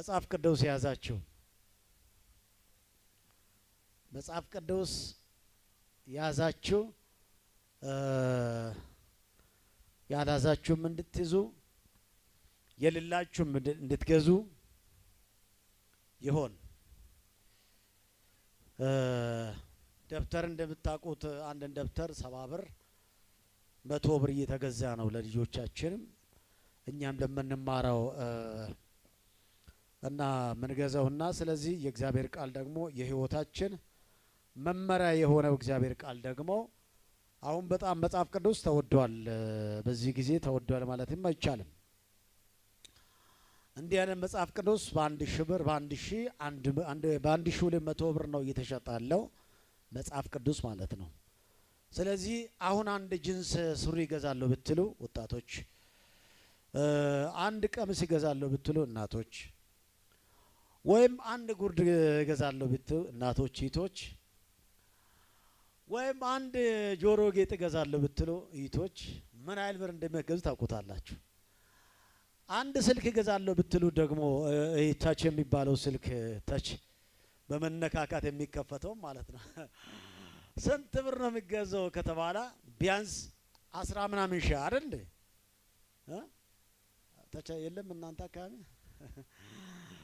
መጽሐፍ ቅዱስ ያዛችሁ መጽሐፍ ቅዱስ ያዛችሁ ያላዛችሁም እንድትይዙ የሌላችሁም እንድትገዙ ይሆን። ደብተር እንደምታውቁት አንድ ደብተር 70 ብር 100 ብር እየተገዛ ነው ለልጆቻችንም እኛም ለምንማረው እና ምንገዛውና ስለዚህ የእግዚአብሔር ቃል ደግሞ የህይወታችን መመሪያ የሆነው እግዚአብሔር ቃል ደግሞ አሁን በጣም መጽሐፍ ቅዱስ ተወዷል። በዚህ ጊዜ ተወዷል ማለትም አይቻልም። እንዲህ አይነት መጽሐፍ ቅዱስ በ1000 ብር በ1200 ብር ነው እየተሸጣለው መጽሐፍ ቅዱስ ማለት ነው። ስለዚህ አሁን አንድ ጅንስ ሱሪ ይገዛለሁ ብትሉ ወጣቶች፣ አንድ ቀሚስ ይገዛለሁ ብትሉ እናቶች፣ ወይም አንድ ጉርድ ይገዛለሁ ብትሉ እናቶች እህቶች፣ ወይም አንድ ጆሮ ጌጥ ይገዛለሁ ብትሉ እህቶች ምን ያህል ብር እንደሚገዙ ታውቁታላችሁ። አንድ ስልክ ይገዛለሁ ብትሉ ደግሞ ታች የሚባለው ስልክ ታች በመነካካት የሚከፈተው ማለት ነው ስንት ብር ነው የሚገዛው ከተባለ ቢያንስ 10 ምናምን ሺህ አይደል? ታች የለም እናንተ አካባቢ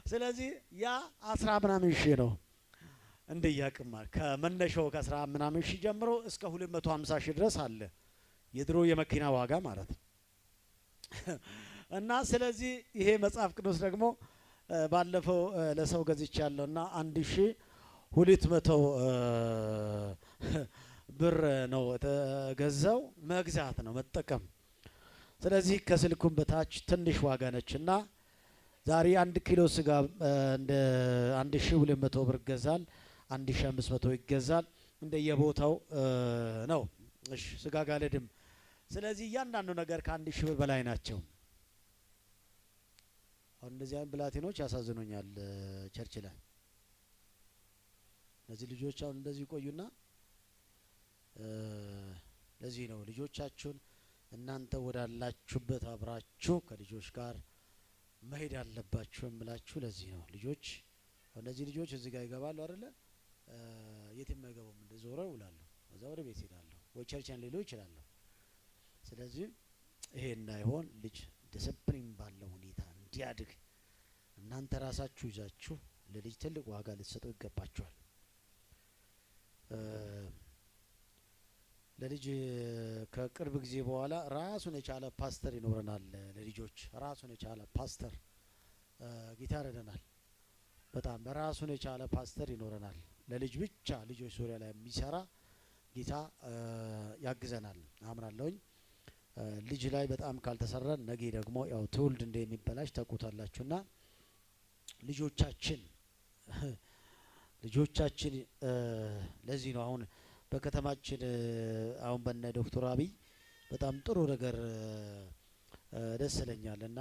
ስለዚህ ያ 10 ምናምን ሺህ ነው እንደያቅማ ከመነሻው ከ10 ምናምን ሺህ ጀምሮ እስከ 250 ሺህ ድረስ አለ የድሮ የመኪና ዋጋ ማለት ነው። እና ስለዚህ ይሄ መጽሐፍ ቅዱስ ደግሞ ባለፈው ለሰው ገዝቻለሁና 1200 ብር ነው ተገዛው። መግዛት ነው መጠቀም። ስለዚህ ከስልኩም በታች ትንሽ ዋጋ ነችና ዛሬ 1 ኪሎ ስጋ እንደ 1200 ብር ይገዛል፣ 1500 ይገዛል እንደየቦታው ነው። እሺ ስጋ ጋለድም። ስለዚህ እያንዳንዱ ነገር ከ1000 ብር በላይ ናቸው። አሁን እንደዚህ አይነት ብላቴኖች ያሳዝኑኛል ቸርች ላይ። እነዚህ ልጆች አሁን እንደዚህ ቆዩና ለዚህ ነው ልጆቻችሁን እናንተ ወዳላችሁበት አብራችሁ ከልጆች ጋር መሄድ አለባችሁ እምላችሁ ለዚህ ነው። ልጆች እነዚህ ልጆች እዚህ ጋር ይገባሉ አይደለ? የትም አይገቡም። እንደዞረው ይውላሉ። እዛ ወደ ቤት ይሄዳሉ ወይ ቸርችን ሊሉ ይችላሉ። ስለዚህ ይሄ እንዳይሆን ልጅ ዲሲፕሊን ባለው ሁኔታ እንዲያድግ እናንተ ራሳችሁ ይዛችሁ ለልጅ ትልቅ ዋጋ ልትሰጡ ይገባችኋል። ለልጅ ከቅርብ ጊዜ በኋላ ራሱን የቻለ ፓስተር ይኖረናል። ለልጆች ራሱን የቻለ ፓስተር ጌታ ይረዳናል። በጣም በራሱን የቻለ ፓስተር ይኖረናል። ለልጅ ብቻ ልጆች ዙሪያ ላይ የሚሰራ ጌታ ያግዘናል አምናለሁኝ። ልጅ ላይ በጣም ካልተሰራ ነገ ደግሞ ያው ትውልድ እንደሚበላሽ ታውቁታላችሁና ልጆቻችን ለዚህ ነው አሁን በከተማችን አሁን በነ ዶክተር አብይ በጣም ጥሩ ነገር ደስ ይለኛልና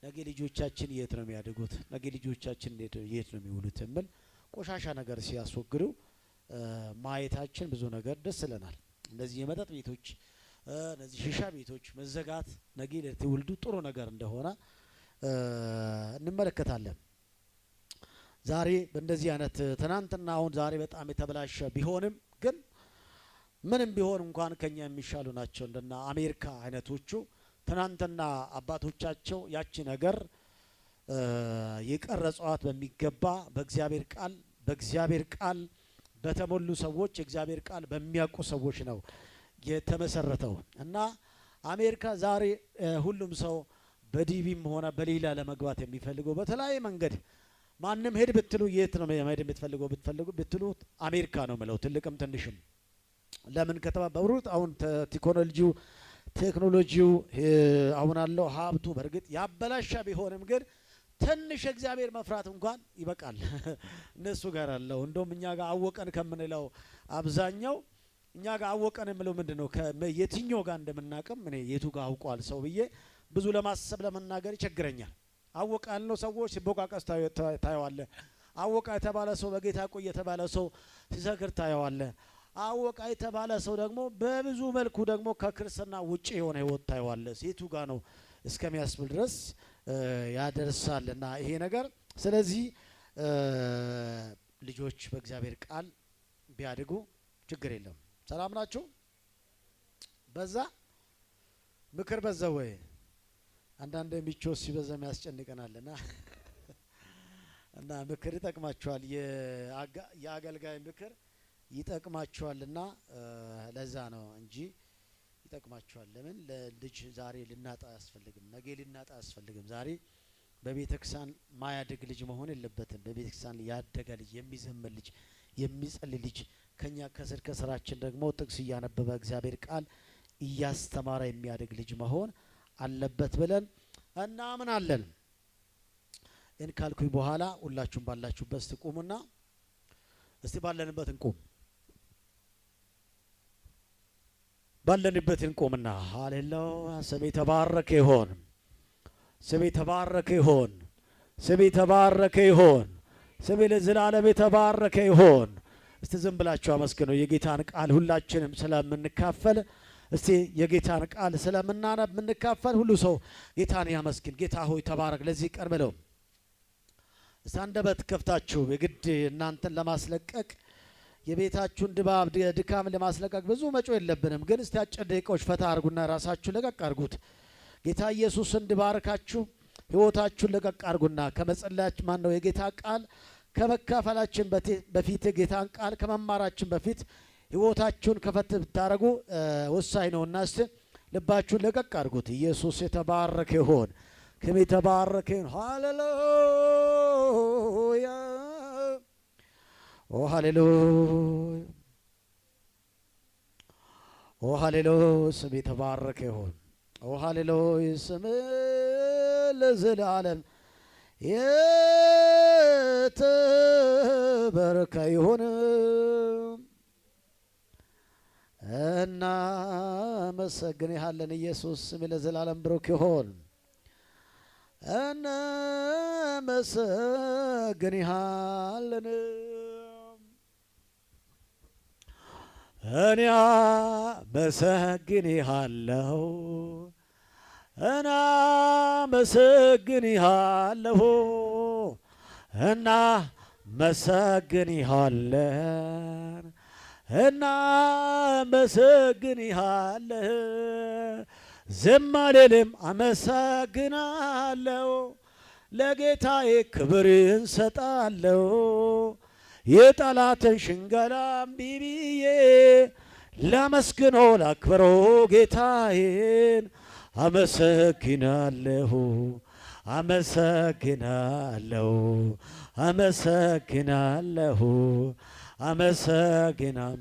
ነገ ልጆቻችን የት ነው የሚያድጉት? ነገ ልጆቻችን የት ነው የሚውሉት? የሚል ቆሻሻ ነገር ሲያስወግዱ ማየታችን ብዙ ነገር ደስ ይለናል። እንደዚህ የመጠጥ ቤቶች እነዚህ ሺሻ ቤቶች መዘጋት ነገ ለትውልዱ ጥሩ ነገር እንደሆነ እንመለከታለን። ዛሬ በእንደዚህ አይነት ትናንትና አሁን ዛሬ በጣም የተበላሸ ቢሆንም ግን ምንም ቢሆን እንኳን ከኛ የሚሻሉ ናቸው። እንደና አሜሪካ አይነቶቹ ትናንትና አባቶቻቸው ያቺ ነገር የቀረጿት በሚገባ በእግዚአብሔር ቃል በተሞሉ ሰዎች የእግዚአብሔር ቃል በሚያውቁ ሰዎች ነው የተመሰረተው። እና አሜሪካ ዛሬ ሁሉም ሰው በዲቪም ሆነ በሌላ ለመግባት የሚፈልገው በተለያየ መንገድ ማንም ሄድ ብትሉ የት ነው መሄድ የምትፈልገው ብትሉ አሜሪካ ነው ማለት ትልቅም ትንሽም። ለምን ከተባበሩት አሁን ቴክኖሎጂው አሁን አለው ሀብቱ በርግጥ ያበላሻ ቢሆንም ግን ትንሽ እግዚአብሔር መፍራት እንኳን ይበቃል እነሱ ጋር አለው። እንደውም እኛ ጋር አወቀን ከምንለው አብዛኛው እኛ ጋር አወቀን የምለው ምንድነው የትኛው ጋር እንደምናቀም እኔ የቱ ጋር አውቋል ሰው ብዬ ብዙ ለማሰብ ለመናገር ይቸግረኛል። አወቀ ያልነው ሰዎች ሲቦቃቀስ ታየዋለ። አወቀ የተባለ ሰው በጌታ ቆይ የተባለ ሰው ሲሰክር ታየዋለ። አወቀ የተባለ ሰው ደግሞ በብዙ መልኩ ደግሞ ከክርስትና ውጪ የሆነ ህይወት ታየዋለ። ሴቱ ጋር ነው እስከሚያስብል ድረስ ያደርሳልና ይሄ ነገር ስለዚህ ልጆች በእግዚአብሔር ቃል ቢያድጉ ችግር የለም። ሰላም ናችሁ? በዛ ምክር በዛ ወይ አንዳንድ ሚቾስ ሲበዛም ያስጨንቀናልና እና ምክር ይጠቅማችኋል። የአገልጋይ ምክር ይጠቅማችኋልና ለዛ ነው እንጂ ይጠቅማችኋል። ለምን ለልጅ ዛሬ ልናጣ አያስፈልግም፣ ነገ ልናጣ አያስፈልግም። ዛሬ በቤተክርስቲያን ማያድግ ልጅ መሆን የለበትም። በቤተክርስቲያን ያደገ ልጅ፣ የሚዘምር ልጅ፣ የሚጸልይ ልጅ ከኛ ከስር ከስራችን ደግሞ ጥቅስ እያነበበ እግዚአብሔር ቃል እያስተማረ የሚያድግ ልጅ መሆን አለበት ብለን እናምናለን። እን ካልኩኝ በኋላ ሁላችሁም ባላችሁበት ስትቆሙና እስቲ ባለንበት እንቆም፣ ባለንበት እንቆምና ሃሌሉያ። ስሜ ተባረከ ይሆን፣ ስሜ ተባረከ ይሆን፣ ስሜ ተባረከ ይሆን፣ ስሜ ለዘላለም የተባረከ ይሆን። እስቲ ዝም ብላችሁ አመስግኑ። የጌታን ቃል ሁላችንም ስለምንካፈል እስቲ የጌታን ቃል ስለምናነብ የምንካፈል ሁሉ ሰው ጌታን ያመስግን። ጌታ ሆይ ተባረክ ለዚህ ቀን ብለው እስቲ አንደበት ከፍታችሁ የግድ እናንተን ለማስለቀቅ የቤታችሁን ድባብ ድካም ለማስለቀቅ ብዙ መጮ የለብንም። ግን እስቲ አጭር ደቂቃዎች ፈታ አድርጉና ራሳችሁ ለቀቅ አድርጉት። ጌታ ኢየሱስን እንዲባርካችሁ ህይወታችሁን ለቀቅ አድርጉና ከመጸለያችሁ ማን ነው የጌታ ቃል ከመካፈላችን በፊት የጌታን ቃል ከመማራችን በፊት ህይወታችሁን ከፈት ብታረጉ ወሳኝ ነውና እስቲ ልባችሁን ለቀቅ አድርጉት። ኢየሱስ የተባረከ ይሁን፣ ክብር የተባረከ ይሁን። ሃሌሉያ ኦ ሃሌሉያ ኦ ሃሌሉያ። ስም የተባረከ ይሁን። ኦ ሃሌሉያ። ስም ለዘላለም የተባረከ ይሁን። እናመሰግንሃለን ኢየሱስ፣ ስም ለዘላለም ብሩክ ይሁን። እናመሰግንሃለን እኔ አመሰግንሃለሁ እናመሰግንሃለሁ እናመሰግንሃለን እናመሰግንሃለን ዝም አልልም አመሰግናለሁ ለጌታዬ ክብር እንሰጣለሁ የጠላትን ሽንገላ እምቢ ብዬ ላመስግኖ ላክብሮ ጌታዬን አመሰግናለሁ አመሰግናለሁ አመሰግናለሁ አመሰግናም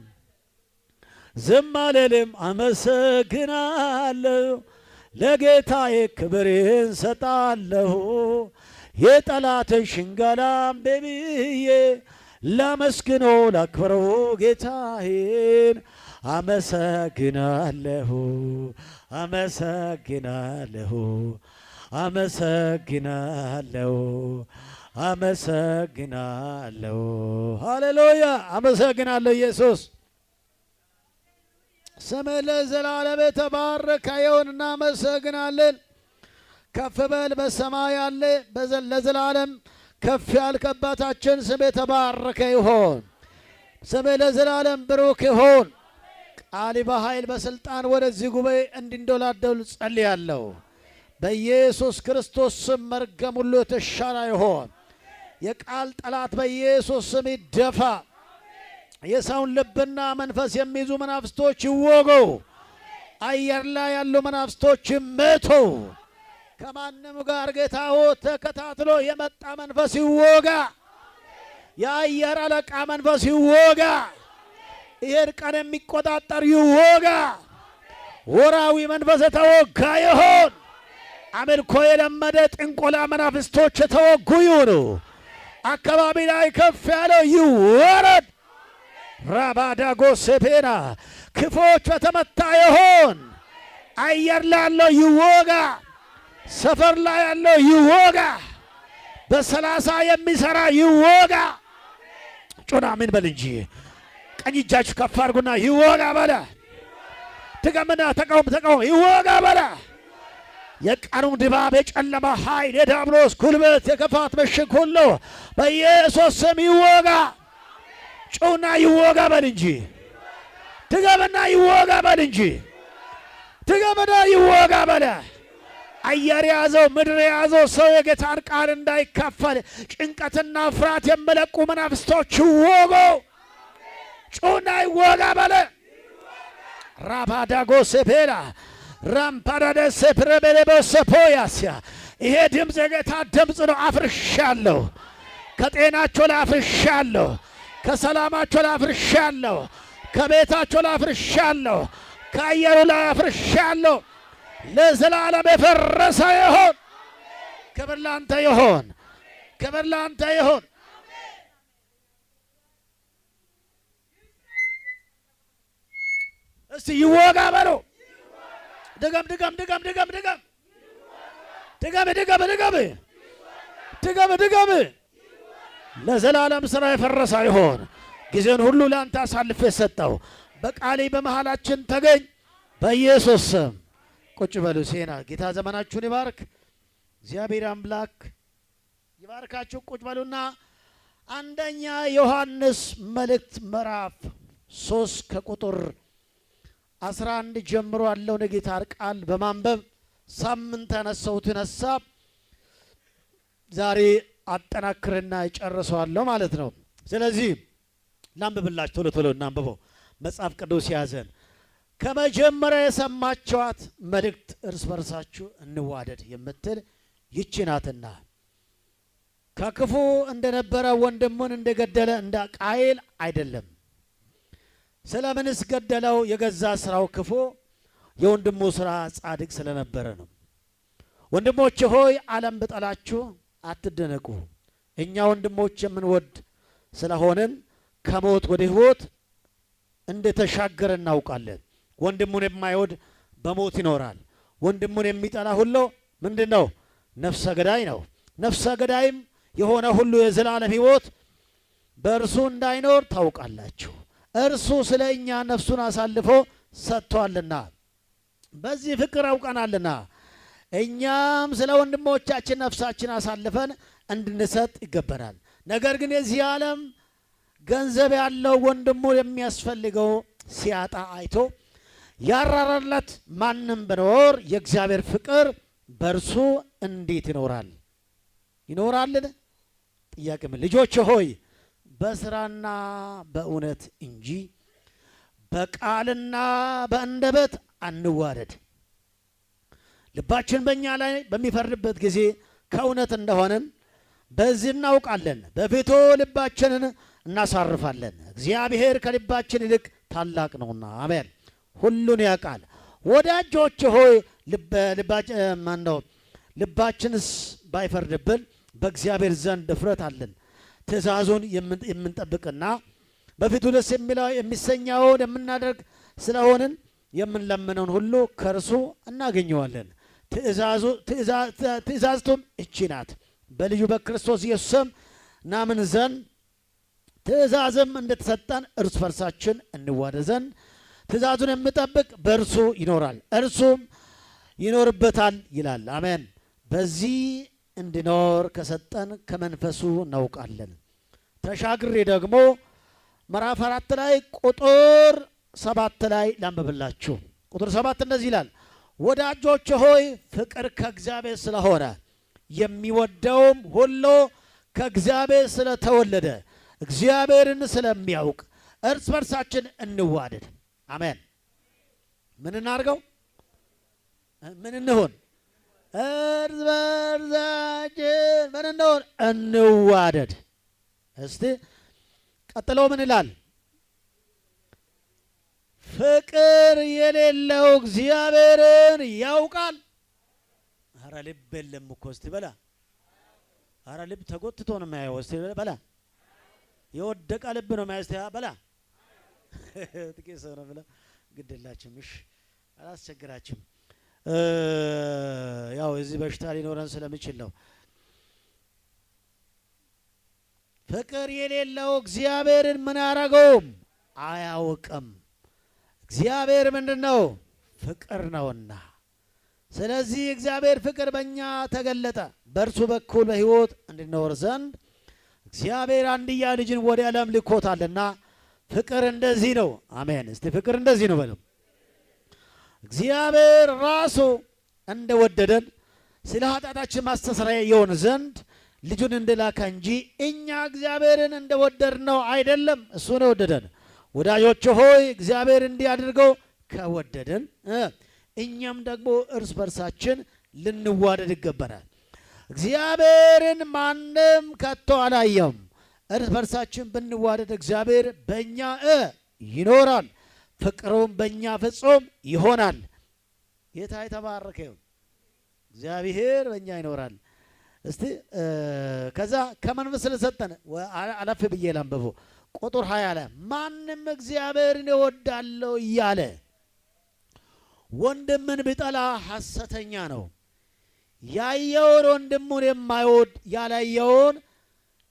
ዝም አልልም አመሰግናለሁ ለጌታዬ ክብር እንሰጣለሁ የጠላትን ሽንገላ እምቢ ብዬ ላመስግኖ ላክብረው ጌታዬን አመሰግናለሁ አመሰግናለሁ አመሰግናለሁ አመሰግናለሁ። ሃሌሉያ አመሰግናለሁ ኢየሱስ ስምህ ለዘላለም የተባረከ ይሁን። እናመሰግናለን። ከፍ በል በሰማይ ያለ ለዘላለም ከፍ ያልክ አባታችን ስምህ የተባረከ ይሁን። ስምህ ለዘላለም ብሩክ ይሁን። ቃል በኃይል በስልጣን ወደዚህ ጉባኤ እንዲንዶላደሉ ጸልያለሁ። በኢየሱስ ክርስቶስ ስም መርገም ሁሉ የተሻረ ይሁን። የቃል ጠላት በኢየሱስ ስም ይደፋ። የሰውን ልብና መንፈስ የሚይዙ መናፍስቶች ይወጉ። አየር ላይ ያሉ መናፍስቶች ይመቱ። ከማንም ጋር ጌታ ሆይ ተከታትሎ የመጣ መንፈስ ይወጋ። የአየር አለቃ መንፈስ ይወጋ። ይሄን ቀን የሚቆጣጠር ይወጋ። ወራዊ መንፈስ የተወጋ ይሁን። አምልኮ የለመደ ጥንቆላ መናፍስቶች የተወጉ ይሁኑ። አካባቢ ላይ ከፍ ያለው ይወረድ። ራባዳጎ ሴፔና ክፎች በተመታ ይሁን። አየር ላይ ያለው ይወጋ። ሰፈር ላይ ያለው ይወጋ። በ30 የሚሰራ ይወጋ። ጩና ምን በል እንጂ ቀኝ እጃችሁ ከፍ አድርጉና ይወጋ በለ። ትገምና ተቃውም ይወጋ በለ። የቀኑ ድባብ፣ የጨለማ ኃይል፣ የዲያብሎስ ጉልበት፣ የክፋት ምሽግ ሁሉ በኢየሱስ ስም ይወጋ። ጩና ይወጋ በል እንጂ ድገምና ይወጋ በል እንጂ ድገምና ይወጋ በለ። አየር የያዘው ምድር የያዘው ሰው የጌታን ቃል እንዳይካፈል ጭንቀትና ፍርሃት የሚለቁ መናፍስቶች ይወጉ። ጩና ይወጋ በለ። ራባዳጎ ሴፔላ ራምፓራደስ ፕረበለበሰፖያስያ ይሄ ድምፅ የጌታ ድምፅ ነው። አፍርሻለሁ። ከጤናቸው ላይ አፍርሻለሁ። ከሰላማቸው ላይ አፍርሻለሁ። ከቤታቸው ላይ አፍርሻለሁ። ከአየሩ ላይ አፍርሻለሁ። ለዘላለም የፈረሰ ይሆን። ክብር ላንተ ይሆን። ክብር ላንተ ይሆን። እስቲ ይወጋ በሉ። ድገም ድገም ድገም ድገም ድገም ድገም ድገም ድገም ድገም ድገም። ለዘላለም ሥራ የፈረሰ ይሆን። ጊዜን ሁሉ ለአንተ አሳልፌ ሰጠው። በቃሌ በመሃላችን ተገኝ በኢየሱስ ስም። ቁጭ በሉ። ሴና ጌታ ዘመናችሁን ይባርክ። እግዚአብሔር አምላክ ይባርካችሁ። ቁጭ በሉና አንደኛ ዮሐንስ መልእክት ምዕራፍ 3 ከቁጥር 11 ጀምሮ ያለውን የጌታ ቃል በማንበብ ሳምንት ያነሳሁትን ሐሳብ ዛሬ አጠናክርና እጨርሰዋለሁ ማለት ነው። ስለዚህ ላንብብላችሁ። ቶሎ ቶሎ እናንብበው። መጽሐፍ ቅዱስ ያዘን። ከመጀመሪያ የሰማችኋት መልእክት እርስ በርሳችሁ እንዋደድ የምትል ይህች ናትና ከክፉ እንደነበረ ወንድሙን እንደገደለ እንደ ቃየል አይደለም። ስለምንስ ገደለው? የገዛ ስራው ክፉ፣ የወንድሙ ስራ ጻድቅ ስለነበረ ነው። ወንድሞች ሆይ ዓለም ብጠላችሁ አትደነቁ። እኛ ወንድሞች የምንወድ ስለሆንን ከሞት ወደ ሕይወት እንደተሻገረ እናውቃለን። ወንድሙን የማይወድ በሞት ይኖራል። ወንድሙን የሚጠላ ሁሉ ምንድን ነው? ነፍሰ ገዳይ ነው። ነፍሰ ገዳይም የሆነ ሁሉ የዘላለም ሕይወት በእርሱ እንዳይኖር ታውቃላችሁ። እርሱ ስለ እኛ ነፍሱን አሳልፎ ሰጥቷልና በዚህ ፍቅር አውቀናልና እኛም ስለ ወንድሞቻችን ነፍሳችን አሳልፈን እንድንሰጥ ይገባናል። ነገር ግን የዚህ ዓለም ገንዘብ ያለው ወንድሙ የሚያስፈልገው ሲያጣ አይቶ ያራራለት ማንም ቢኖር የእግዚአብሔር ፍቅር በእርሱ እንዴት ይኖራል? ይኖራልን? ጥያቄ ምን? ልጆች ሆይ በስራና በእውነት እንጂ በቃልና በአንደበት አንዋደድ። ልባችን በእኛ ላይ በሚፈርድበት ጊዜ ከእውነት እንደሆንን በዚህ እናውቃለን። በፊቱ ልባችንን እናሳርፋለን። እግዚአብሔር ከልባችን ይልቅ ታላቅ ነውና። አሜን። ሁሉን ያውቃል። ወዳጆች ሆይ ልባችንስ ባይፈርድብን በእግዚአብሔር ዘንድ ድፍረት አለን። ትእዛዙን የምንጠብቅና በፊቱ ደስ የሚሰኘውን የምናደርግ ስለሆንን የምንለምነውን ሁሉ ከእርሱ እናገኘዋለን። ትእዛዝቱም እቺ ናት፣ በልጁ በክርስቶስ ኢየሱስ ስም እናምን ዘንድ ትእዛዝም እንደተሰጠን እርስ በርሳችን እንዋደድ ዘንድ ትእዛዙን የሚጠብቅ በእርሱ ይኖራል፣ እርሱም ይኖርበታል ይላል። አሜን። በዚህ እንድኖር ከሰጠን ከመንፈሱ እናውቃለን። ተሻግሬ ደግሞ ምዕራፍ 4 ላይ ቁጥር 7 ላይ ላንብብላችሁ። ቁጥር 7 እንደዚህ ይላል፣ ወዳጆች ሆይ ፍቅር ከእግዚአብሔር ስለሆነ የሚወደውም ሁሉ ከእግዚአብሔር ስለተወለደ እግዚአብሔርን ስለሚያውቅ እርስ በርሳችን እንዋደድ። አሜን። ምን እናድርገው? ምን እንሆን? እርስ በርሳችን ምን እንሆን? እንዋደድ። እስቲ ቀጥሎ ምን ይላል? ፍቅር የሌለው እግዚአብሔርን ያውቃል። አረ ልብ የለም እኮ። እስቲ በላ። አረ ልብ ተጎትቶ ነው የሚያየው። እስቲ በላ። የወደቀ ልብ ነው የሚያየው። በላ። ጥቂት ሰው ነው ብላ ግድላችሁም። እሺ አላስቸግራችሁም። ያው እዚህ በሽታ ሊኖረን ስለሚችል ነው። ፍቅር የሌለው እግዚአብሔርን ምን አያረገውም? አያውቅም። እግዚአብሔር ምንድን ነው? ፍቅር ነውና። ስለዚህ እግዚአብሔር ፍቅር በእኛ ተገለጠ፣ በእርሱ በኩል በሕይወት እንድንኖር ዘንድ እግዚአብሔር አንድያ ልጅን ወደ ዓለም ልኮታልና። ፍቅር እንደዚህ ነው። አሜን። እስቲ ፍቅር እንደዚህ ነው በለው። እግዚአብሔር ራሱ እንደወደደን ስለ ኃጢአታችን ማስተስረያ ይሆን ዘንድ ልጁን እንደላከ እንጂ እኛ እግዚአብሔርን እንደወደድነው አይደለም። እሱ ነው የወደደን። ወዳጆች ሆይ እግዚአብሔር እንዲህ አድርገው ከወደደን እኛም ደግሞ እርስ በርሳችን ልንዋደድ ይገባናል። እግዚአብሔርን ማንም ከቶ አላየም። እርስ በርሳችን ብንዋደድ እግዚአብሔር በእኛ ይኖራል፣ ፍቅሩም በእኛ ፍጹም ይሆናል። ጌታ የተባረከ ይሁን። እግዚአብሔር በእኛ ይኖራል። እስቲ ከዛ ከመንፈስ ስለሰጠን አለፍ ብዬ ላንብበው። ቁጥር 20 ላይ ማንም እግዚአብሔርን እወዳለሁ እያለ ወንድምን ቢጠላ ሐሰተኛ ነው። ያየውን ወንድሙን የማይወድ ያላየውን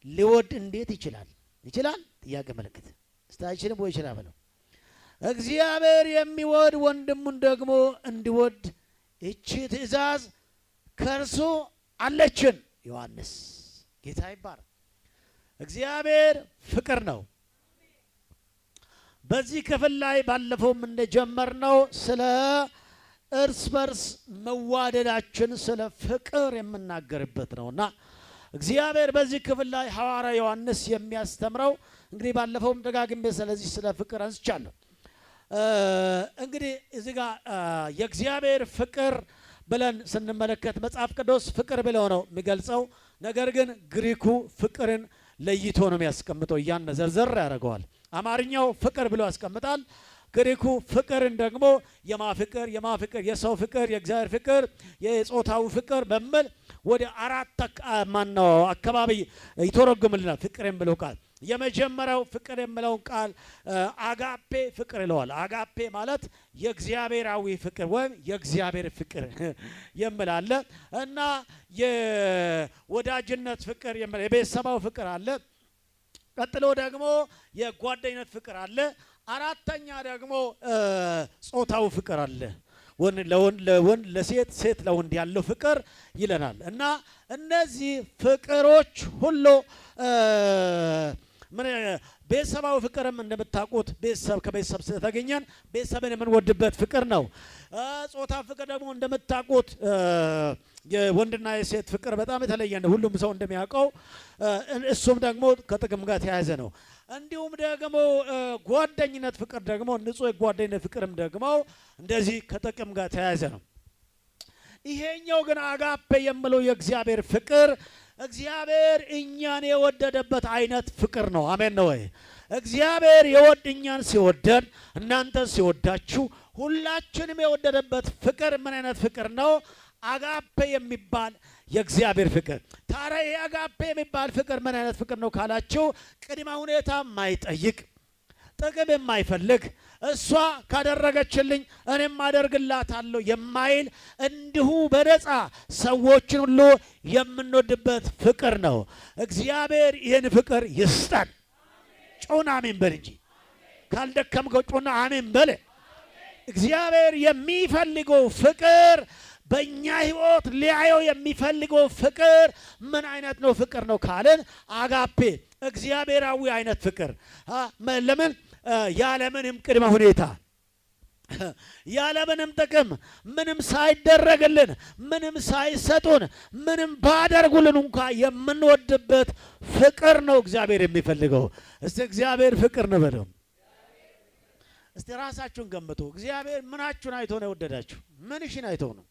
ሊወድ እንዴት ይችላል? ይችላል? ጥያቄ ምልክት። እስቲ አይችልም ወይ ይችላል በለው። እግዚአብሔር የሚወድ ወንድሙን ደግሞ እንዲወድ እቺ ትእዛዝ ከእርሱ አለችን። ዮሐንስ ጌታ ይባረክ። እግዚአብሔር ፍቅር ነው። በዚህ ክፍል ላይ ባለፈውም እንደጀመርነው ስለ እርስ በርስ መዋደዳችን ስለ ፍቅር የምናገርበት ነውና እግዚአብሔር በዚህ ክፍል ላይ ሐዋርያ ዮሐንስ የሚያስተምረው እንግዲህ ባለፈውም ደጋግሜ ስለዚህ ስለ ፍቅር አንስቻለሁ። እንግዲህ እዚህ ጋር የእግዚአብሔር ፍቅር ብለን ስንመለከት መጽሐፍ ቅዱስ ፍቅር ብለው ነው የሚገልጸው። ነገር ግን ግሪኩ ፍቅርን ለይቶ ነው የሚያስቀምጠው፣ እያነ ዘርዘር ያደርገዋል። አማርኛው ፍቅር ብሎ ያስቀምጣል። ግሪኩ ፍቅርን ደግሞ የማፍቅር የሰው ፍቅር፣ የእግዚአብሔር ፍቅር፣ የጾታዊ ፍቅር በሚል ወደ አራት አካባቢ ይተረጉምልናል። ፍቅር የሚለው ቃል የመጀመሪያው ፍቅር የሚለውን ቃል አጋፔ ፍቅር ይለዋል። አጋፔ ማለት የእግዚአብሔራዊ ፍቅር ወይም የእግዚአብሔር ፍቅር የምላለ እና የወዳጅነት ፍቅር የቤተሰባዊ ፍቅር አለ። ቀጥሎ ደግሞ የጓደኝነት ፍቅር አለ። አራተኛ ደግሞ ጾታዊ ፍቅር አለ። ለወንድ ለሴት፣ ሴት ለወንድ ያለው ፍቅር ይለናል። እና እነዚህ ፍቅሮች ሁሉ ቤተሰባዊ ፍቅርም እንደምታውቁት ቤተሰብ ከቤተሰብ ስለተገኘን ቤተሰብን የምንወድበት ፍቅር ነው። ጾታ ፍቅር ደግሞ እንደምታውቁት የወንድና የሴት ፍቅር በጣም የተለየ ነው፣ ሁሉም ሰው እንደሚያውቀው። እሱም ደግሞ ከጥቅም ጋር ተያያዘ ነው። እንዲሁም ደግሞ ጓደኝነት ፍቅር ደግሞ ንጹህ የጓደኝነት ፍቅርም ደግሞ እንደዚህ ከጥቅም ጋር ተያያዘ ነው። ይሄኛው ግን አጋፔ የምለው የእግዚአብሔር ፍቅር እግዚአብሔር እኛን የወደደበት አይነት ፍቅር ነው። አሜን ነው ወይ? እግዚአብሔር እኛን ሲወደን እናንተን ሲወዳችሁ ሁላችንም የወደደበት ፍቅር ምን አይነት ፍቅር ነው? አጋፔ የሚባል የእግዚአብሔር ፍቅር። ታዲያ ይሄ አጋፔ የሚባል ፍቅር ምን አይነት ፍቅር ነው ካላችሁ፣ ቅድመ ሁኔታ የማይጠይቅ ጥቅም የማይፈልግ እሷ ካደረገችልኝ እኔም አደርግላታለሁ የማይል እንዲሁ በነፃ ሰዎችን ሁሉ የምንወድበት ፍቅር ነው። እግዚአብሔር ይህን ፍቅር ይስጠን። ጩና አሜን በል እንጂ ካልደከምከው ጩና አሜን በል። እግዚአብሔር የሚፈልገው ፍቅር በእኛ ህይወት ሊያየው የሚፈልገው ፍቅር ምን አይነት ነው ፍቅር ነው ካልን አጋፔ እግዚአብሔራዊ አይነት ፍቅር። ለምን? ያለምንም ቅድመ ሁኔታ ያለምንም ጥቅም ምንም ሳይደረግልን ምንም ሳይሰጡን ምንም ባደርጉልን እንኳ የምንወድበት ፍቅር ነው እግዚአብሔር የሚፈልገው። እስቲ እግዚአብሔር ፍቅር ነው በለው። እስቲ ራሳችሁን ገምቱ። እግዚአብሔር ምናችሁን አይቶ ነው የወደዳችሁ? ምንሽን አይቶ ነው?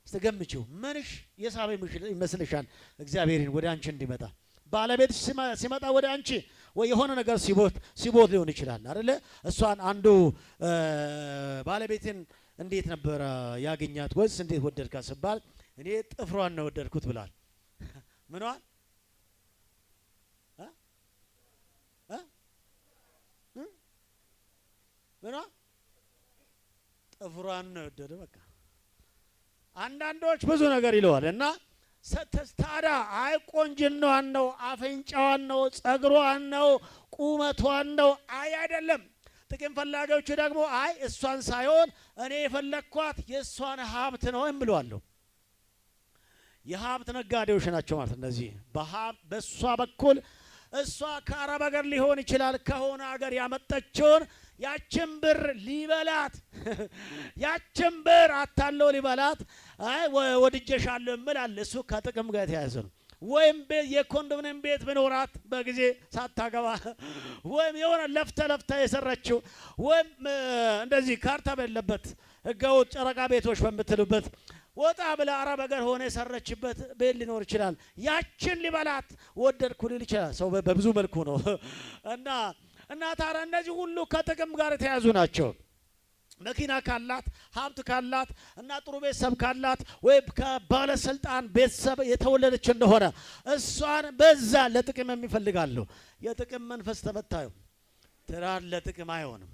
እስቲ ገምቺው። ምንሽ የሳበ ይመስልሻል እግዚአብሔርን ወደ አንቺ እንዲመጣ? ባለቤትሽ ሲመጣ ወደ አንቺ ወይ የሆነ ነገር ሲቦት ሊሆን ይችላል አይደለ? እሷን አንዱ ባለቤትን እንዴት ነበር ያገኛት ወይስ እንዴት ወደድካት ሲባል እኔ ጥፍሯን ነው ወደድኩት ብሏል። ምኗን? ምኗን? ጥፍሯን ነው ወደደ። በቃ አንዳንዶች ብዙ ነገር ይለዋል እና ታዲያ አይ ቆንጅናዋን ነው፣ አፍንጫዋን ነው፣ ጸጉሯን ነው፣ ቁመቷን ነው። አይ አይደለም፣ ጥቅም ፈላጊዎቹ ደግሞ አይ እሷን ሳይሆን እኔ የፈለኳት የእሷን ሀብት ነው ይምሏሉ። የሀብት ነጋዴዎች ናቸው ማለት እነዚህ። በእሷ በኩል እሷ ከአረብ ሀገር ሊሆን ይችላል ከሆነ ሀገር ያመጣችውን ያችን ብር ሊበላት ያችን ብር አታለው ሊበላት አይ ወድጄሻለሁ እምላል። እሱ ከጥቅም ጋር የተያያዘ ነው። ወይም የኮንዶሚኒየም ቤት ብኖራት በጊዜ ሳታገባ ወይም የሆነ ለፍታ የሰራችው ወይም እንደዚህ ካርታ በሌለበት ህገወጥ ጨረቃ ቤቶች በምትሉበት ወጣ ብላ አረብ ሀገር ሆነ የሰረችበት ቤት ሊኖር ይችላል። ያችን ሊበላት ወደድኩ ሊል ይችላል። ሰው በብዙ መልኩ ነው እና ታዲያ እነዚህ ሁሉ ከጥቅም ጋር የተያዙ ናቸው። መኪና ካላት ሀብት ካላት እና ጥሩ ቤተሰብ ካላት ወይም ከባለስልጣን ቤተሰብ የተወለደች እንደሆነ እሷን በዛ ለጥቅም የሚፈልጋሉ። የጥቅም መንፈስ ተመታዩ። ትዳር ለጥቅም አይሆንም።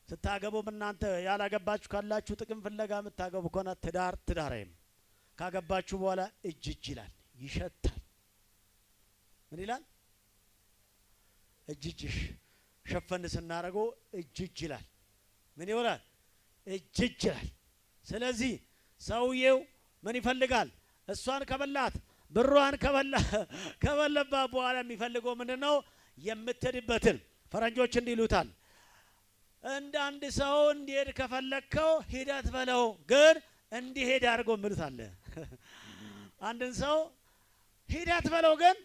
ስታገቡም እናንተ ያላገባችሁ ካላችሁ ጥቅም ፍለጋ የምታገቡ ከሆነ ትዳርም ካገባችሁ በኋላ እጅ ይላል፣ ይሸታል። ምን ይላል? እጅ ሸፈን ስናደርገው እጅ ይላል። ምን ይሆናል? እጅ ይላል። ስለዚህ ሰውየው ምን ይፈልጋል? እሷን ከበላት ብሯን ከበለባ በኋላ የሚፈልገው ምንድነው? የምትሄድበትን ፈረንጆች እንዲሉታል እንደ አንድ ሰው እንዲሄድ ከፈለከው ሂደት በለው፣ ግን እንዲሄድ አድርጎ ምሉት አለ። አንድን ሰው ሂደት በለው ግን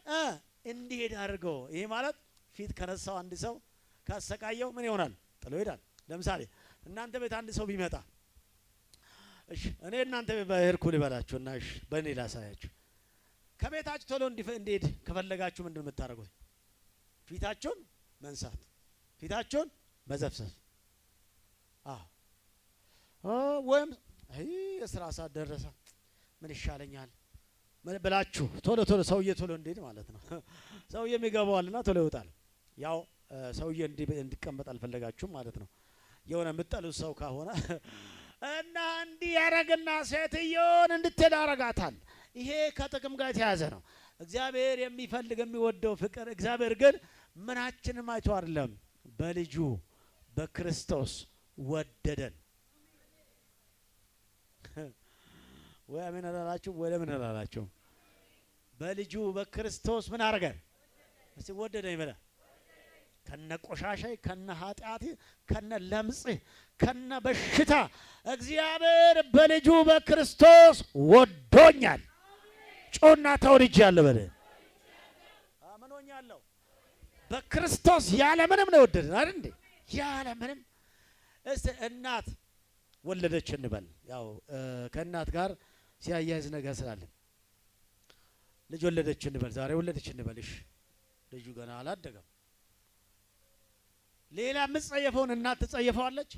እንዲሄድ አድርጎ። ይሄ ማለት ፊት ከነሳው አንድ ሰው ካሰቃየው ምን ይሆናል? ጥሎ ይሄዳል። ለምሳሌ እናንተ ቤት አንድ ሰው ቢመጣ እሺ እኔ እናንተ ቤት በሄድኩ ልበላችሁና እሺ በእኔ ላሳያችሁ። ከቤታችሁ ቶሎ እንዲሄድ ከፈለጋችሁ ምንድን ነው የምታደርጉት? ፊታችሁን መንሳት፣ ፊታችሁን መዘፍዘፍ። ወይም የስራ ሰዓት ደረሰ ምን ይሻለኛል ብላችሁ ቶሎ ሰውዬ ቶሎ እንዲሄድ ማለት ነው። ሰውዬ የሚገባዋልና ቶሎ ይወጣል። ያው ሰውዬ እንዲቀመጥ አልፈለጋችሁም ማለት ነው። የሆነ የምትጠሉት ሰው ከሆነ እና እንዲህ ያረግና ሴትዮን እንድትሄድ ያረጋታል። ይሄ ከጥቅም ጋር የተያዘ ነው። እግዚአብሔር የሚፈልግ የሚወደው ፍቅር። እግዚአብሔር ግን ምናችንም አይቶ አይደለም፣ በልጁ በክርስቶስ ወደደን። ወይ አሜን አላላችሁ? ወይ ለምን አላላችሁ? በልጁ በክርስቶስ ምን አረገን? እስቲ ወደደኝ በለ። ከነ ቆሻሻይ ከነ ኃጢአት ከነ ለምጽ ከነ በሽታ እግዚአብሔር በልጁ በክርስቶስ ወዶኛል። ጮና ተወልጃለሁ በለ። አመኖኛለሁ በክርስቶስ ያለ ምንም ነው ወደደን አይደል እንዴ? ያለ ምንም። እስቲ እናት ወለደች እንበል። ያው ከእናት ጋር ሲያያዝ ነገር ስላለ ልጅ ወለደች እንበል። ዛሬ ወለደች እንበልሽ። ልጁ ገና አላደገም። ሌላ የምትጸየፈውን እናት ትጸየፈዋለች?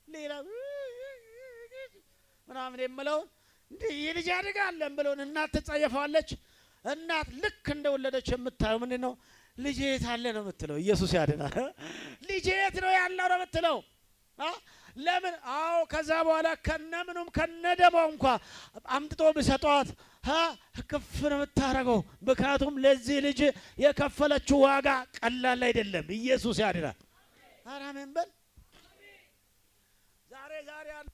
ሌላ ምናምን የምለውን እንዲህ የልጅ ያድጋል ብለውን እናት ትጸየፈዋለች? እናት ልክ እንደወለደች የምታየው ምንድን ነው? ልጅ የት አለ ነው የምትለው። ኢየሱስ ያድናል። ልጅ የት ነው ያለው ነው የምትለው። ለምን? አዎ ከዛ በኋላ ከነምኑም ከነደሟ እንኳ አምጥቶ ቢሰጧት ክፍ ነው የምታረገው። ምክንያቱም ለዚህ ልጅ የከፈለችው ዋጋ ቀላል አይደለም። ኢየሱስ ያድናል። አሜን በል። ዛሬ ያለ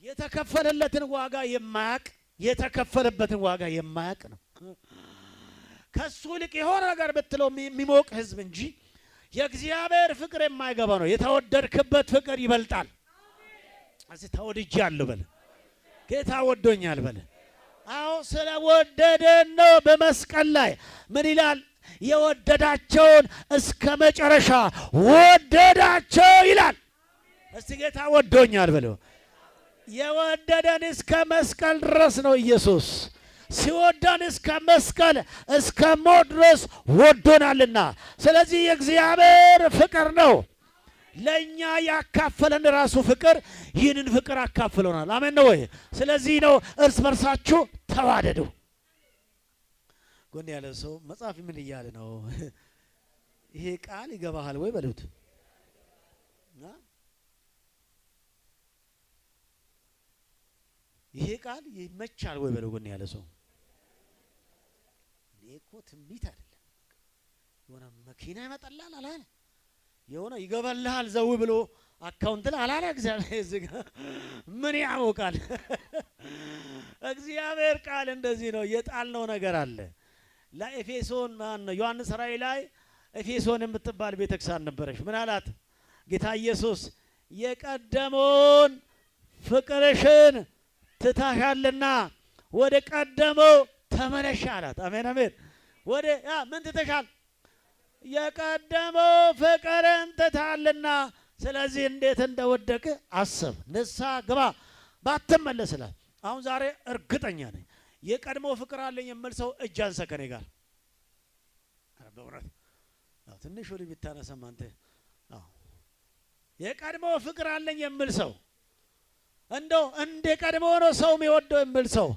የተከፈለለትን ዋጋ የማያቅ የተከፈለበትን ዋጋ የማያቅ ነው። ከሱ ልቅ የሆነ ነገር ብትለው የሚሞቅ ህዝብ እንጂ የእግዚአብሔር ፍቅር የማይገባ ነው። የተወደድክበት ፍቅር ይበልጣል። እዚህ ተወድጃለሁ በለ። ጌታ ወዶኛል በለ። አዎ ስለወደደን ነው። በመስቀል ላይ ምን ይላል? የወደዳቸውን እስከ መጨረሻ ወደዳቸው ይላል። እስቲ ጌታ ወዶኛል በለው። የወደደን እስከ መስቀል ድረስ ነው። ኢየሱስ ሲወደን እስከ መስቀል እስከ ሞት ድረስ ወዶናልና፣ ስለዚህ የእግዚአብሔር ፍቅር ነው ለኛ ያካፈለን ራሱ ፍቅር። ይህንን ፍቅር አካፍሎናል። አሜን ነው ወይ? ስለዚህ ነው እርስ በርሳችሁ ተዋደዱ። ጎን ያለ ሰው መጽሐፍ ምን እያለ ነው? ይሄ ቃል ይገባሃል ወይ በሉት። ይሄ ቃል ይመቻል ወይ በለው ጎን ያለ ሰው እኮ ትንቢት አይደለም። የሆነ መኪና ይመጣልሃል አላለ፣ የሆነ ይገባልሃል ዘው ብሎ አካውንት ላይ አላለ። እግዚአብሔር ዝጋ ምን ያውቃል? እግዚአብሔር ቃል እንደዚህ ነው። የጣልነው ነገር አለ። ለኤፌሶን ማን ነው ዮሐንስ ራእይ ላይ ኤፌሶን የምትባል ቤተክርስቲያን ነበረች። ምን አላት ጌታ ኢየሱስ? የቀደመውን ፍቅርሽን ትታሻልና ወደ ቀደመው ተመለሽ አላት። አሜን አሜን። ወደ ምን ትተሻል? የቀደመው ፍቅርን ትታልና። ስለዚህ እንዴት እንደወደቀ አስብ፣ ንስሐ ግባ፣ ባትመለስላት። አሁን ዛሬ እርግጠኛ ነኝ የቀድሞው ፍቅር አለኝ የሚል ሰው እጅ አንሳ ከኔ ጋር። ትንሽ ወደ ቢታነሰም አንተ የቀድሞው ፍቅር አለኝ የሚል ሰው እንደው እንደ ቀድሞ ነው ሰው የሚወደው የሚል ሰው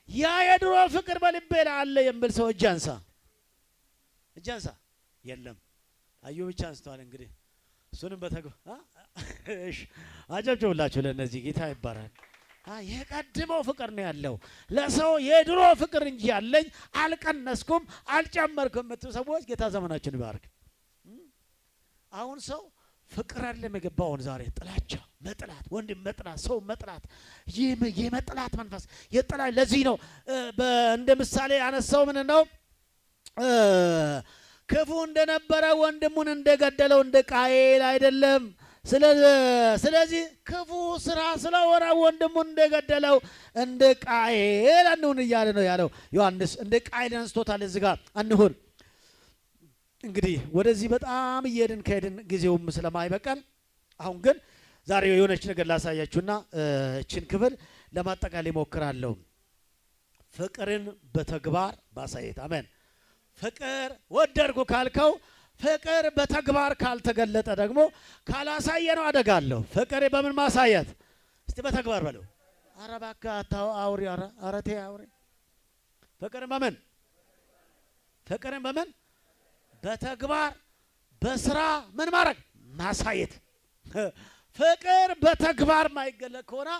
ያ የድሮ ፍቅር በልቤ ላይ አለ የሚል ሰው እጅ አንሳ፣ እጅ አንሳ። የለም አዩ ብቻ አንስተዋል። እንግዲህ እሱንም እሺ አጨብጭቡላችሁ ለነዚህ ጌታ ይባላል። የቀድሞው ፍቅር ነው ያለው ለሰው የድሮ ፍቅር እንጂ ያለኝ አልቀነስኩም አልጨመርኩም የምትሉ ሰዎች ጌታ ዘመናችን ይባርክ። አሁን ሰው ፍቅር አይደለም የገባውን ዛሬ ጥላቻ፣ መጥላት፣ ወንድም መጥላት፣ ሰው መጥላት፣ የመጥላት መንፈስ የጥላት። ለዚህ ነው እንደ ምሳሌ ያነሳው ምን ነው ክፉ እንደነበረ ወንድሙን እንደገደለው እንደ ቃየል አይደለም። ስለዚህ ክፉ ስራ ስለሆነ ወንድሙን እንደገደለው እንደ ቃየል አንሁን እያለ ነው ያለው ዮሐንስ። እንደ ቃየል አንስቶታል እዚህ ጋር አንሁን። እንግዲህ ወደዚህ በጣም እየሄድን ከሄድን ጊዜውም ስለማይበቃን አሁን ግን ዛሬ የሆነች ነገር ላሳያችሁና እችን ክፍል ለማጠቃለል እሞክራለሁ። ፍቅርን በተግባር ማሳየት። አሜን። ፍቅር ወደድኩ ካልከው ፍቅር በተግባር ካልተገለጠ ደግሞ ካላሳየ ነው አደጋለሁ። ፍቅር በምን ማሳየት? እስቲ በተግባር በለው። ኧረ እባክህ አውሪ፣ ኧረ ተይ አውሪ። ፍቅርን በምን? ፍቅርን በምን? በተግባር በስራ ምን ማድረግ? ማሳየት። ፍቅር በተግባር ማይገለጥ ከሆነ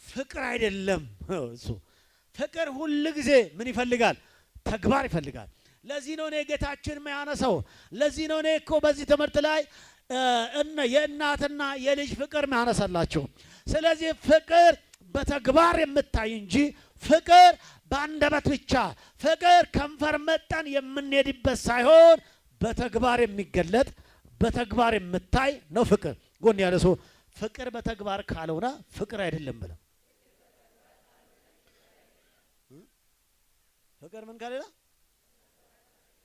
ፍቅር አይደለም እሱ። ፍቅር ሁሉ ጊዜ ምን ይፈልጋል? ተግባር ይፈልጋል። ለዚህ ነው እኔ ጌታችን የሚያነሳው። ለዚህ ነው እኔ እኮ በዚህ ትምህርት ላይ የእናትና የልጅ ፍቅር የሚያነሳላችሁ። ስለዚህ ፍቅር በተግባር የምታይ እንጂ ፍቅር በአንደበት ብቻ ፍቅር ከንፈር መጠን የምንሄድበት ሳይሆን በተግባር የሚገለጥ በተግባር የምታይ ነው ፍቅር። ጎን ያለ ሰው ፍቅር በተግባር ካልሆነ ፍቅር አይደለም ብለው ፍቅር ምን ካለ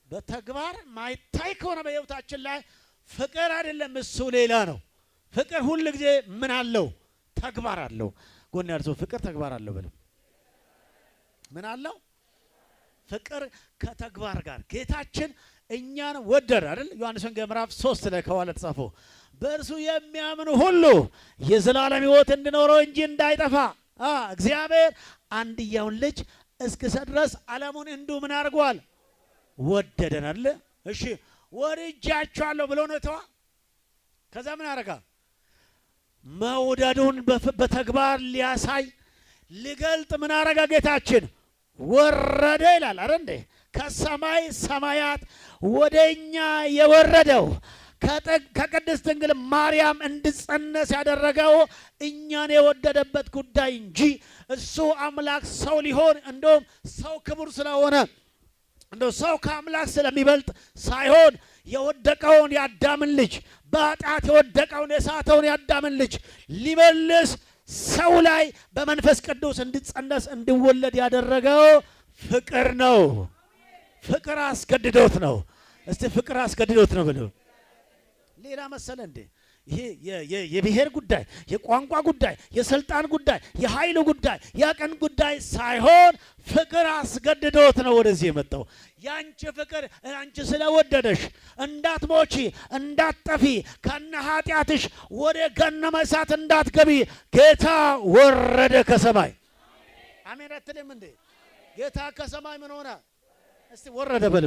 በተግባር ማይታይ ከሆነ በህይወታችን ላይ ፍቅር አይደለም፣ እሱ ሌላ ነው። ፍቅር ሁሉ ጊዜ ምን አለው? ተግባር አለው። ጎን ያለ ሰው ፍቅር ተግባር አለው ብለው ምን አለው? ፍቅር ከተግባር ጋር። ጌታችን እኛን ወደደ አይደል? ዮሐንስ ወንጌል ምዕራፍ 3 ላይ ከኋላ ተጻፈው በእርሱ የሚያምኑ ሁሉ የዘላለም ሕይወት እንዲኖረው እንጂ እንዳይጠፋ እግዚአብሔር አንድያውን ልጅ እስኪሰጥ ድረስ ዓለሙን እንዲሁ ምን አድርጓል? ወደደን አለ። እሺ ወድጃችኋለሁ ብሎ ነው ተዋ። ከዛ ምን አረጋ? መውደዱን በተግባር ሊያሳይ ሊገልጥ ምን አረጋ? ጌታችን ወረደ ይላል አይደል እንዴ? ከሰማይ ሰማያት ወደኛ የወረደው ከቅድስት ድንግል ማርያም እንድጸነስ ያደረገው እኛን የወደደበት ጉዳይ እንጂ እሱ አምላክ ሰው ሊሆን እንደውም ሰው ክቡር ስለሆነ እንደው ሰው ከአምላክ ስለሚበልጥ ሳይሆን የወደቀውን የአዳምን ልጅ በኃጢአት የወደቀውን የሳተውን የአዳምን ልጅ ሊመልስ ሰው ላይ በመንፈስ ቅዱስ እንዲጸነስ እንዲወለድ ያደረገው ፍቅር ነው። ፍቅር አስገድዶት ነው። እስቲ ፍቅር አስገድዶት ነው ብለው ሌላ መሰለ እንዴ? ይሄ የብሔር ጉዳይ፣ የቋንቋ ጉዳይ፣ የስልጣን ጉዳይ፣ የኃይል ጉዳይ፣ የቀን ጉዳይ ሳይሆን ፍቅር አስገድዶት ነው ወደዚህ የመጣው። ያንቺ ፍቅር አንቺ ስለወደደሽ እንዳትሞቺ እንዳትጠፊ ከነ ኃጢአትሽ ወደ ገሃነመ እሳት እንዳትገቢ ጌታ ወረደ ከሰማይ። አሜን አትልም እንዴ? ጌታ ከሰማይ ምን ሆነ? እስቲ ወረደ በሉ።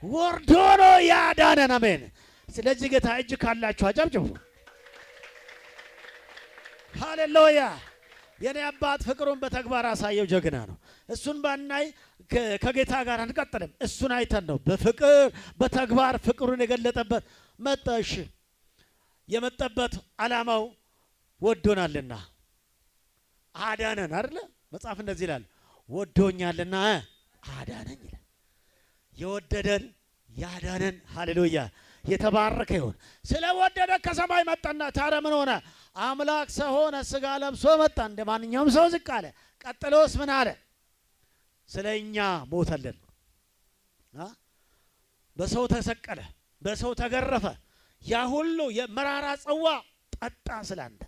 ወርዶ ነው ያዳነን። አሜን። ስለዚህ ጌታ እጅ ካላችሁ አጨብጭቡ። ሃሌሉያ። የኔ አባት ፍቅሩን በተግባር አሳየው ጀግና ነው። እሱን ባናይ ከጌታ ጋር አንቀጥልም። እሱን አይተን ነው በፍቅር በተግባር ፍቅሩን የገለጠበት መጣ። እሺ የመጣበት ዓላማው ወዶናልና አዳነን አይደለ? መጽሐፍ እንደዚህ ይላል፣ ወዶኛልና አዳነኝ ይላል። የወደደን ያዳነን ሃሌሉያ የተባረከ ይሁን። ስለወደደ ከሰማይ መጣና ታዲያ ምን ሆነ? አምላክ ሰው ሆነ፣ ስጋ ለብሶ መጣ፣ እንደ ማንኛውም ሰው ዝቅ አለ። ቀጥሎስ ምን አለ? ስለኛ ሞተልን። በሰው ተሰቀለ፣ በሰው ተገረፈ። ያ ሁሉ የመራራ ጽዋ ጠጣ ስላንተ።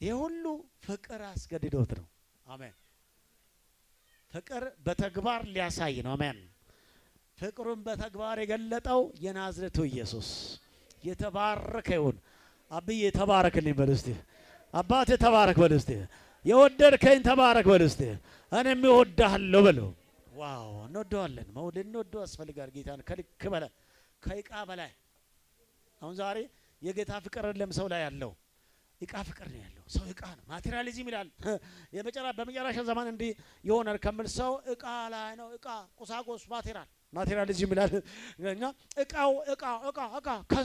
ይህ ሁሉ ፍቅር አስገድዶት ነው። አሜን። ፍቅር በተግባር ሊያሳይ ነው። አሜን። ፍቅሩን በተግባር የገለጠው የናዝሬቱ ኢየሱስ የተባረከ ይሁን። አብዬ ተባረክልኝ በል እስቲ። አባቴ ተባረክ በል እስቲ። የወደድከኝ ተባረክ በል እስቲ። እኔም እወድሃለሁ በለው። ዋው እንወደዋለን። መውደድ እንወደው ያስፈልጋል ጌታን ከልክ በላይ ከይቃ በላይ። አሁን ዛሬ የጌታ ፍቅር ለም ሰው ላይ ያለው ይቃ ፍቅር ነው ያለው። ሰው ይቃ ነው፣ ማቴሪያሊዝም ይላል። በመጨረሻ ዘመን እንዲህ ይሆናል ከሚል ሰው እቃ ላይ ነው። እቃ ቁሳቁስ ማቴሪያሊዝም ይላል። እና እቃው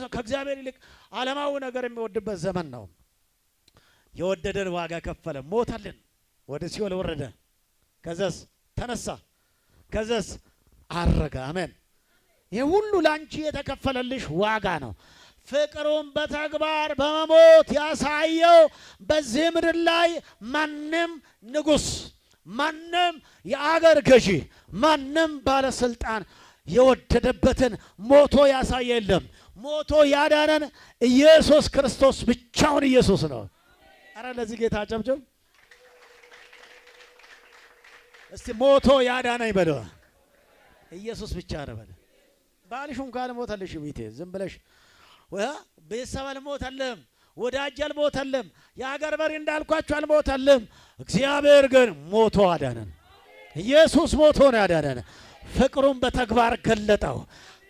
ከእግዚአብሔር ይልቅ ዓለማዊ ነገር የሚወድበት ዘመን ነው። የወደደን ዋጋ ከፈለ፣ ሞተልን፣ ወደ ሲኦል ወረደ፣ ከዛስ ተነሳ፣ ከዛስ አረገ። አሜን። ይህ ሁሉ ላንቺ የተከፈለልሽ ዋጋ ነው። ፍቅሩን በተግባር በመሞት ያሳየው በዚህ ምድር ላይ ማንም ንጉሥ፣ ማንም የአገር ገዢ፣ ማንም ባለስልጣን የወደደበትን ሞቶ ያሳየ የለም። ሞቶ ያዳነን ኢየሱስ ክርስቶስ ብቻውን ኢየሱስ ነው። አረ ለዚህ ጌታ ጨብጨብ እስቲ። ሞቶ ያዳነኝ በለው ኢየሱስ ብቻ ነው በለው። ባልሽ እንኳን ሞተልሽ ቤቴ ዝም ብለሽ ቤተሰብ አልሞተልም፣ ወዳጅ አልሞተልም፣ የአገር መሪ እንዳልኳችሁ አልሞተልም። እግዚአብሔር ግን ሞቶ አዳነን። ኢየሱስ ሞቶ ነው ያዳነን። ፍቅሩን በተግባር ገለጠው።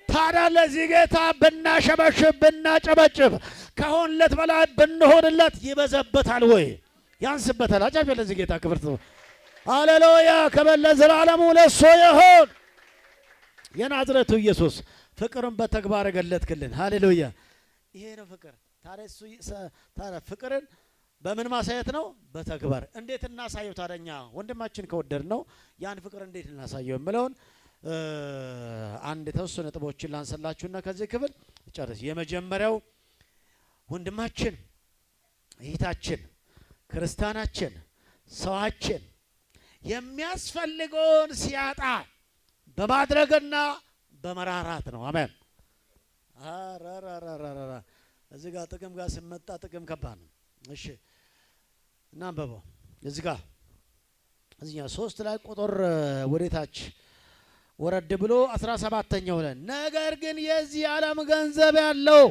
ታዲያ ለዚህ ጌታ ብናሸበሽብ ብናጨበጭብ ከሆንለት በላይ ብንሆንለት ይበዛበታል ወይ ያንስበታል? አጫጭ ለዚህ ጌታ ክብር ነው። ሃሌሉያ ክብር ለዘላለሙ ለእሱ ይሁን። የናዝሬቱ ኢየሱስ ፍቅሩን በተግባር ገለጥክልን። ሃሌሉያ ይሄ ነው ፍቅር። ታዲያ ፍቅርን በምን ማሳየት ነው? በተግባር። እንዴት እናሳየው? ታዲያ ወንድማችን ከወደድ ነው ያን ፍቅር እንዴት እናሳየው የምለውን አንድ የተወሰኑ ነጥቦችን ላንሰላችሁና ከዚህ ክፍል ጨርስ። የመጀመሪያው ወንድማችን፣ እህታችን፣ ክርስቲያናችን፣ ሰዋችን የሚያስፈልገውን ሲያጣ በማድረግና በመራራት ነው። አሜን። አራራራራራ እዚህ ጋር ጥቅም ጋር ሲመጣ ጥቅም ከባድ ነው። እሺ እናንበበው። እዚህ ጋር እዚህኛ 3 ላይ ቁጥር ወደታች ወረድ ብሎ 17ኛው ላይ ነገር ግን የዚህ ዓለም ገንዘብ ያለው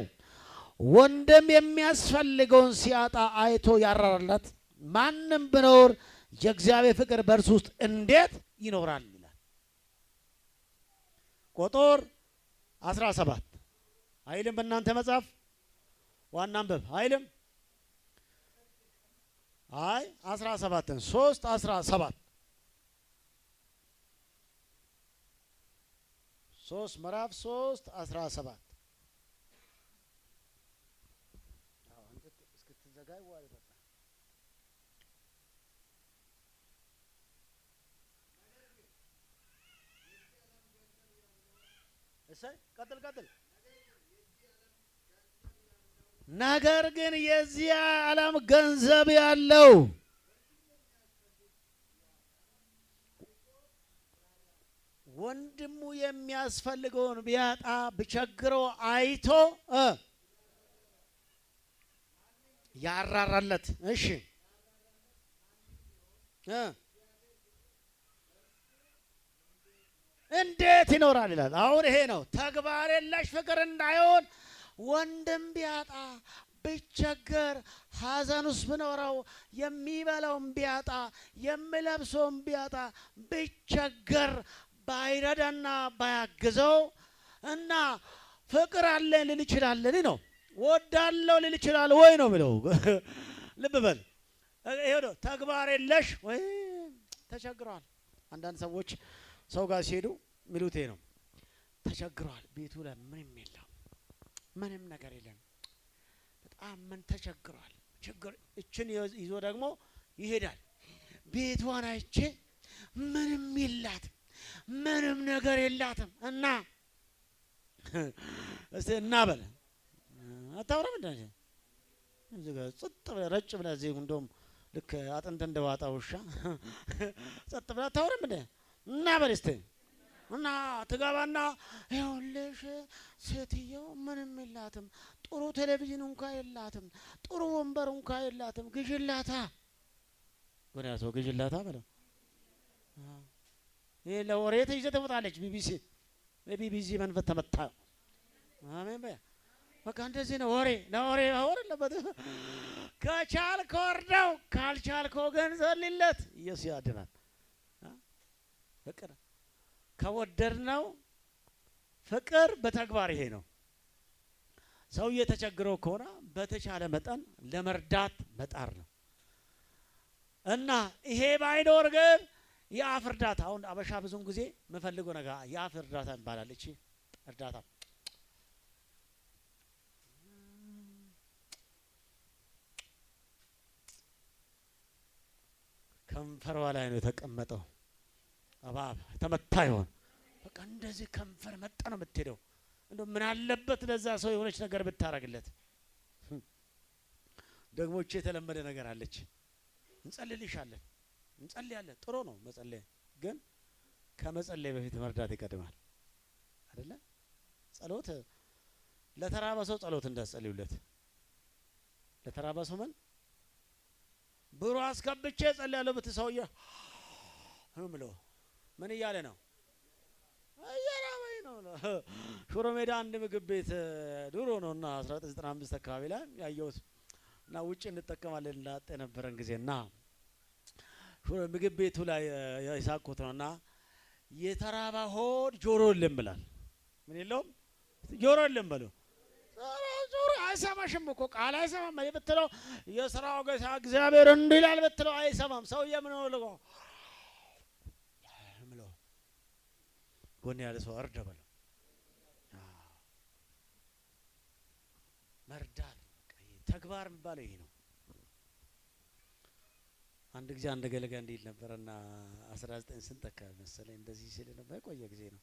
ወንድም የሚያስፈልገውን ሲያጣ አይቶ ያራራለት ማንም ቢኖር የእግዚአብሔር ፍቅር በእርሱ ውስጥ እንዴት ይኖራል ይላል። ቁጥር 17 አይልም? በእናንተ መጽሐፍ ዋና አንብብ አይልም? አይ 17ን 3:17 ምዕራፍ 3:17 እስክትዘጋይ ዋል በቃ እሰይ ቀጥል። ነገር ግን የዚህ ዓለም ገንዘብ ያለው ወንድሙ የሚያስፈልገውን ቢያጣ ቢቸግረው አይቶ ያራራለት። እሺ እንዴት ይኖራል ይላል። አሁን ይሄ ነው ተግባር የለሽ ፍቅር እንዳይሆን ወንድም ቢያጣ ቢቸገር ሐዘን ውስጥ ቢኖረው የሚበላውን ቢያጣ የሚለብሰውን ቢያጣ ቢቸገር ባይረዳና ባያግዘው እና ፍቅር አለን ልል ይችላል ነው ወዳለው ልል ይችላል ወይ ነው ብለው ልብ በል ይሄ ተግባር የለሽ ወይ ተቸግሯል። አንዳንድ ሰዎች ሰው ጋር ሲሄዱ ሚሉቴ ነው ተቸግሯል፣ ቤቱ ላይ ምንም የለም፣ ምንም ነገር የለም፣ በጣም ምን ተቸግሯል። ችግር እችን ይዞ ደግሞ ይሄዳል። ቤቷን አይቼ ምንም የላትም፣ ምንም ነገር የላትም እና እስቲ እና በለ አታውራም እንዴ? እዚህ ጋር ጸጥ ብለህ ረጭ ብለህ እዚህ እንደውም ልክ አጥንት እንደዋጣ ውሻ ጸጥ ብለህ አታውራም እንዴ? እና በል እስቲ እና ትገባና ይኸውልሽ ሴትየው ምንም የላትም፣ ጥሩ ቴሌቪዥን እንኳን የላትም፣ ጥሩ ወንበር እንኳን የላትም፣ ግዢላታ ወዲያቶ ግዢላታ በለው። ይሄ ለወሬ ይዘህ ትመጣለች። ቢቢሲ መንፈስ ተመታ። አሜን በያ። በቃ እንደዚህ ነው ወሬ ለወሬ አለበት። ከቻልክ ወርደው፣ ካልቻልከው ግን ጸልይለት። ኢየሱስ ያድናል። ፍቅር ከወደድነው ፍቅር በተግባር ይሄ ነው። ሰው እየተቸግረው ከሆነ በተቻለ መጠን ለመርዳት መጣር ነው እና ይሄ ባይኖር ግን የአፍ እርዳታ። አሁን አበሻ ብዙውን ጊዜ የምፈልገው ነገር የአፍ እርዳታ ይባላል። እቺ እርዳታ ከንፈሯ ላይ ነው የተቀመጠው። እባብ ተመታ ይሆን? በቃ እንደዚህ ከንፈር መጣ ነው የምትሄደው። እንደው ምን አለበት ለዛ ሰው የሆነች ነገር ብታረግለት። ደግሞ እቺ የተለመደ ነገር አለች። እንጸልይልሻለን፣ እንጸልያለን። ጥሩ ነው መጸለይ፣ ግን ከመጸለይ በፊት መርዳት ይቀድማል አይደለ? ጸሎት ለተራበ ሰው ጸሎት እንዳትጸልዩለት። ለተራበ ሰው ብሩ አስከብቼ ጸልያለሁ ብት ሰውዬ ብሎ ምን እያለ ነው? እየራበኝ ነው። ሽሮ ሜዳ አንድ ምግብ ቤት ድሮ ነውና 1995 አካባቢ ላይ ያየሁት እና ውጭ እንጠቀማለን ላጤ የነበረን ጊዜና ምግብ ቤቱ ላይ የሳኩት ነውና የተራበ ሆድ ጆሮ የለም ብላል። ምን የለውም? ጆሮ የለም በሉ። ጆሮ አይሰማሽም እኮ ቃል አይሰማም ብትለው የሥራው ጌታ እግዚአብሔር እንዲህ ይላል ብትለው አይሰማም። ሰውዬ ምን ነው ልቆ ምሎ ጎን ያለ ሰው እርዳ በለው። መርዳት ተግባር የሚባለው ይሄ ነው። አንድ ጊዜ አንድ ገለጋ እንዲል ነበርና 19 ስንት አካባቢ መሰለኝ እንደዚህ ሲል ነበር። የቆየ ጊዜ ነው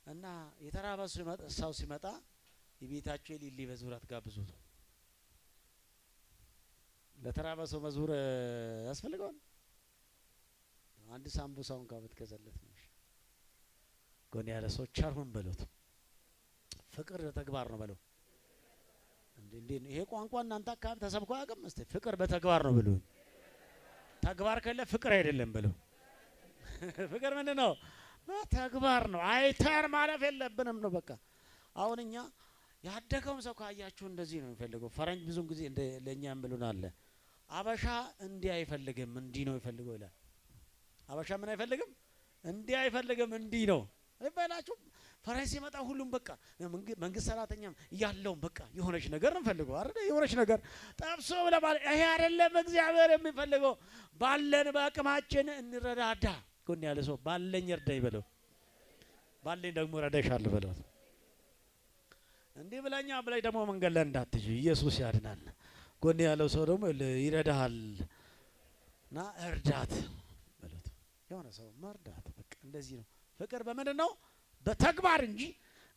እና የተራበ ሰው ሲመጣ የቤታቸው የሊሊ መዝሙር አትጋብዙት። ለተራበ ሰው መዝሙር ያስፈልገዋል? አንድ ሳምቡሳውን ጋር ብትገዛለት ነው። ጎን ያለ ሰው ቸርሁን በሉት። ፍቅር በተግባር ነው በለው። እንዴ ይሄ ቋንቋ እናንተ አካባቢ ተሰብኮ አያውቅም? እስቲ ፍቅር በተግባር ነው ብሉ። ተግባር ከሌለ ፍቅር አይደለም ብሉ። ፍቅር ምንድን ነው? በተግባር ነው። አይተን ማለፍ የለብንም ነው በቃ። አሁን እኛ ያደገውም ሰው ካያችሁ እንደዚህ ነው የሚፈልገው። ፈረንጅ ብዙን ጊዜ ለእኛም ብሉን አለ አበሻ እንዲህ አይፈልግም እንዲህ ነው ይፈልገው ይላል። አበሻ ምን አይፈልግም? እንዲህ አይፈልግም እንዲህ ነው አይባላችሁ? ፈረንጅ ሲመጣ ሁሉም በቃ መንግስት ሰራተኛም ያለውም በቃ የሆነች ነገር ነው ፈልገው አይደል? የሆነች ነገር ጠብሶ ለማለት ይሄ አይደለም እግዚአብሔር የሚፈልገው። ባለን በአቅማችን እንረዳዳ። ጎን ያለ ሰው ባለኝ እርዳኝ በለው። ባለኝ ደግሞ ረዳሻለሁ በለው። እንዲህ ብለኛ ብለሽ ደግሞ መንገድ ላይ እንዳትጂ። ኢየሱስ ያድናል። ጎን ያለው ሰው ደግሞ ይረዳሃል እና እርዳት በሉት። የሆነ ሰው መርዳት በቃ እንደዚህ ነው። ፍቅር በምንድን ነው? በተግባር እንጂ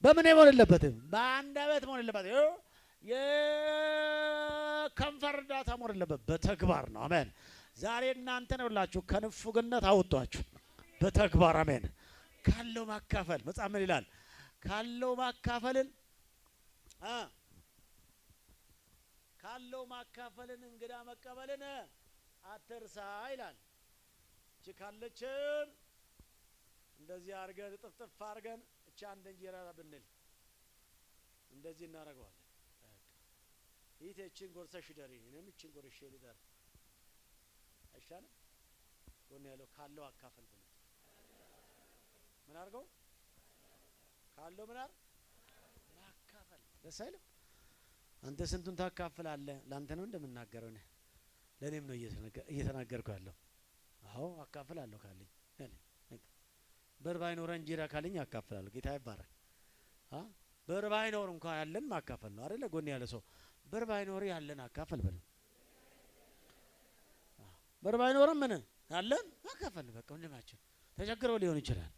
በምን መሆን የለበትም። በአንደበት መሆን የለበትም። የከንፈር እርዳታ መሆን የለበት። በተግባር ነው። አሜን። ዛሬ እናንተ ነው ሁላችሁ ከንፉግነት አወጧችሁ በተግባር አሜን። ካለው ማካፈል መጽሐፍ ምን ይላል? ካለው ማካፈልን ካለው ማካፈልን እንግዳ መቀበልን አትርሳ ይላል። እቺ ካለችን እንደዚህ አርገን ጥፍጥፍ አርገን እቺ አንድ እንጀራ ብንል እንደዚህ እናደርገዋለን። ይሄ እቺን ጎርሰሽ ደሪ እኔም እቺን ጎርሼ ልደር አይሻልም? ጎን ያለው ካለው አካፈል ብሎ ምን አርገው ካለው ምን አር ማካፈል ደስ አይልም? አንተ ስንቱን ታካፍላለህ? ላንተ ነው እንደምናገረው ነው። ለኔም ነው እየተናገርኩ ያለው። አዎ አካፍላለሁ ካለኝ ብር ባይኖር እንጀራ ካለኝ አካፍላለሁ። ጌታ ይባረክ። ብር ባይኖር እንኳን ያለን ማካፈል ነው አይደለ? ጎን ያለ ሰው ብር ባይኖር ያለን አካፈል በለው። ብር ባይኖርም ምን ያለን አካፈል በቃ። ወንድማችን ተቸግሮ ሊሆን ይችላል፣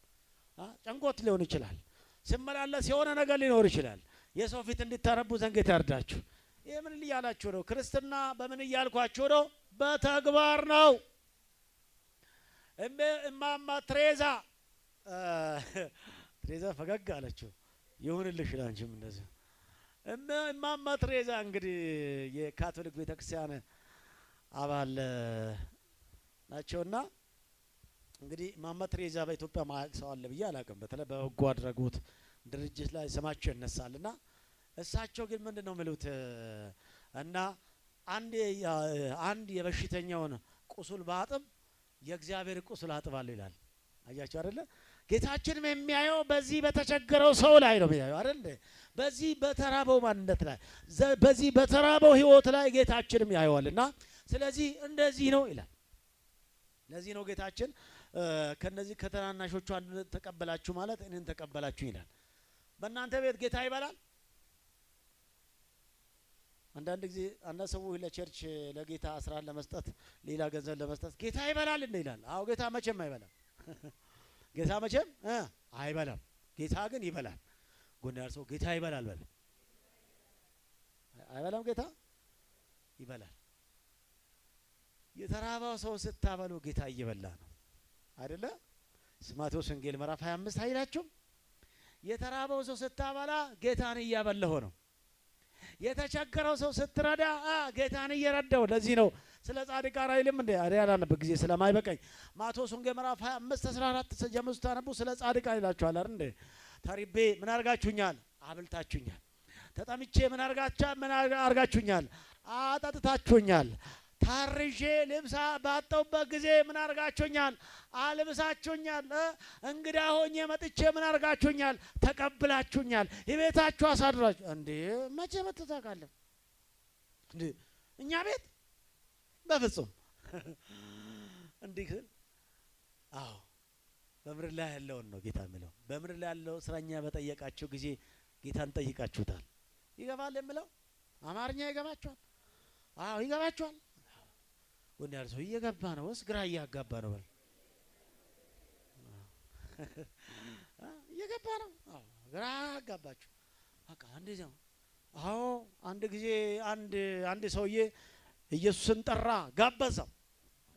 ጨንቆት ሊሆን ይችላል፣ ሲመላለስ የሆነ ነገር ሊኖር ይችላል። የሰው ፊት እንድታረቡ ዘንድ ጌታ ይርዳችሁ። ይሄ ምን እያላችሁ ነው? ክርስትና በምን እያልኳችሁ ነው? በተግባር ነው። እማማ ትሬዛ ፈገግ አለችው። ይሁንልሽ ላንቺም እንደዚህ። እማማ ትሬዛ እንግዲህ የካቶሊክ ቤተክርስቲያን አባል ናቸውና እንግዲህ እማማ ትሬዛ በኢትዮጵያ ማያውቅ ሰው አለ ብዬ አላውቅም። በተለይ በበጎ አድራጎት ድርጅት ላይ ስማቸው ይነሳልና እሳቸው ግን ምንድነው የሚሉት? እና አንድ የበሽተኛውን ቁስል ባጥብ የእግዚአብሔር ቁስል አጥባለሁ ይላል። አያችሁ አይደለ? ጌታችንም የሚያየው በዚህ በተቸገረው ሰው ላይ ነው የሚያየው አይደል? በዚህ በተራበው ማንነት ላይ በዚህ በተራበው ህይወት ላይ ጌታችንም ያየዋልና ስለዚህ እንደዚህ ነው ይላል። ለዚህ ነው ጌታችን ከነዚህ ከተናናሾቹ አንድ ተቀበላችሁ ማለት እኔን ተቀበላችሁ ይላል። በእናንተ ቤት ጌታ ይበላል? አንዳንድ ጊዜ አንዳንድ ሰው ለቸርች ለጌታ አስራት ለመስጠት ሌላ ገንዘብ ለመስጠት ጌታ ይበላል እንደ ይላል። አዎ ጌታ መቼም አይበላም። ጌታ መቼም አይበላም። ጌታ ግን ይበላል። ጎን ያለው ሰው ጌታ ይበላል በል። አይበላም? ጌታ ይበላል። የተራበው ሰው ስታበሉ ጌታ እየበላ ነው አይደለ? ማቴዎስ ወንጌል ምዕራፍ 25 አይላችሁም? የተራበው ሰው ስታበላ ጌታን እያበላሁ ነው። የተቸገረው ሰው ስትረዳ ጌታን እየረዳው። ለዚህ ነው ስለ ጻድቃን አይልም እንዴ? አሪያላን በጊዜ ስለማይበቃኝ ማቴዎስ ወንጌል ምዕራፍ 25 14 ጀምሮ ስታነቡ ስለ ጻድቃን ይላችኋል አይደል እንዴ? ተርቤ ምን አርጋችሁኛል? አብልታችሁኛል። ተጠምቼ ምን አርጋችሁኛል? አጠጥታችሁኛል። ታርዤ ልብስ ባጠውበት ጊዜ ምን አርጋችሁኛል? አልብሳችሁኛል። እንግዳ ሆኜ መጥቼ ምን አርጋችሁኛል? ተቀብላችሁኛል። የቤታችሁ አሳድራችሁ። እንዴ መቼ መተታቃለህ እንዴ? እኛ ቤት በፍጹም እንዲህ። አዎ በምድር ላይ ያለውን ነው ጌታ የሚለው። በምድር ላይ ያለው እስረኛ በጠየቃችሁ ጊዜ ጌታን ጠይቃችሁታል። ይገባል የምለው አማርኛ ይገባችኋል? አዎ ይገባችኋል። ወንድ ያለው ሰው እየገባ ነው ወይስ ግራ እያጋባ ነው? በል እየገባ ነው። አዎ ግራ አጋባችሁ። በቃ እንደዚህ ነው። አዎ አንድ ጊዜ አንድ ሰውዬ ኢየሱስን ጠራ፣ ጋበዘው።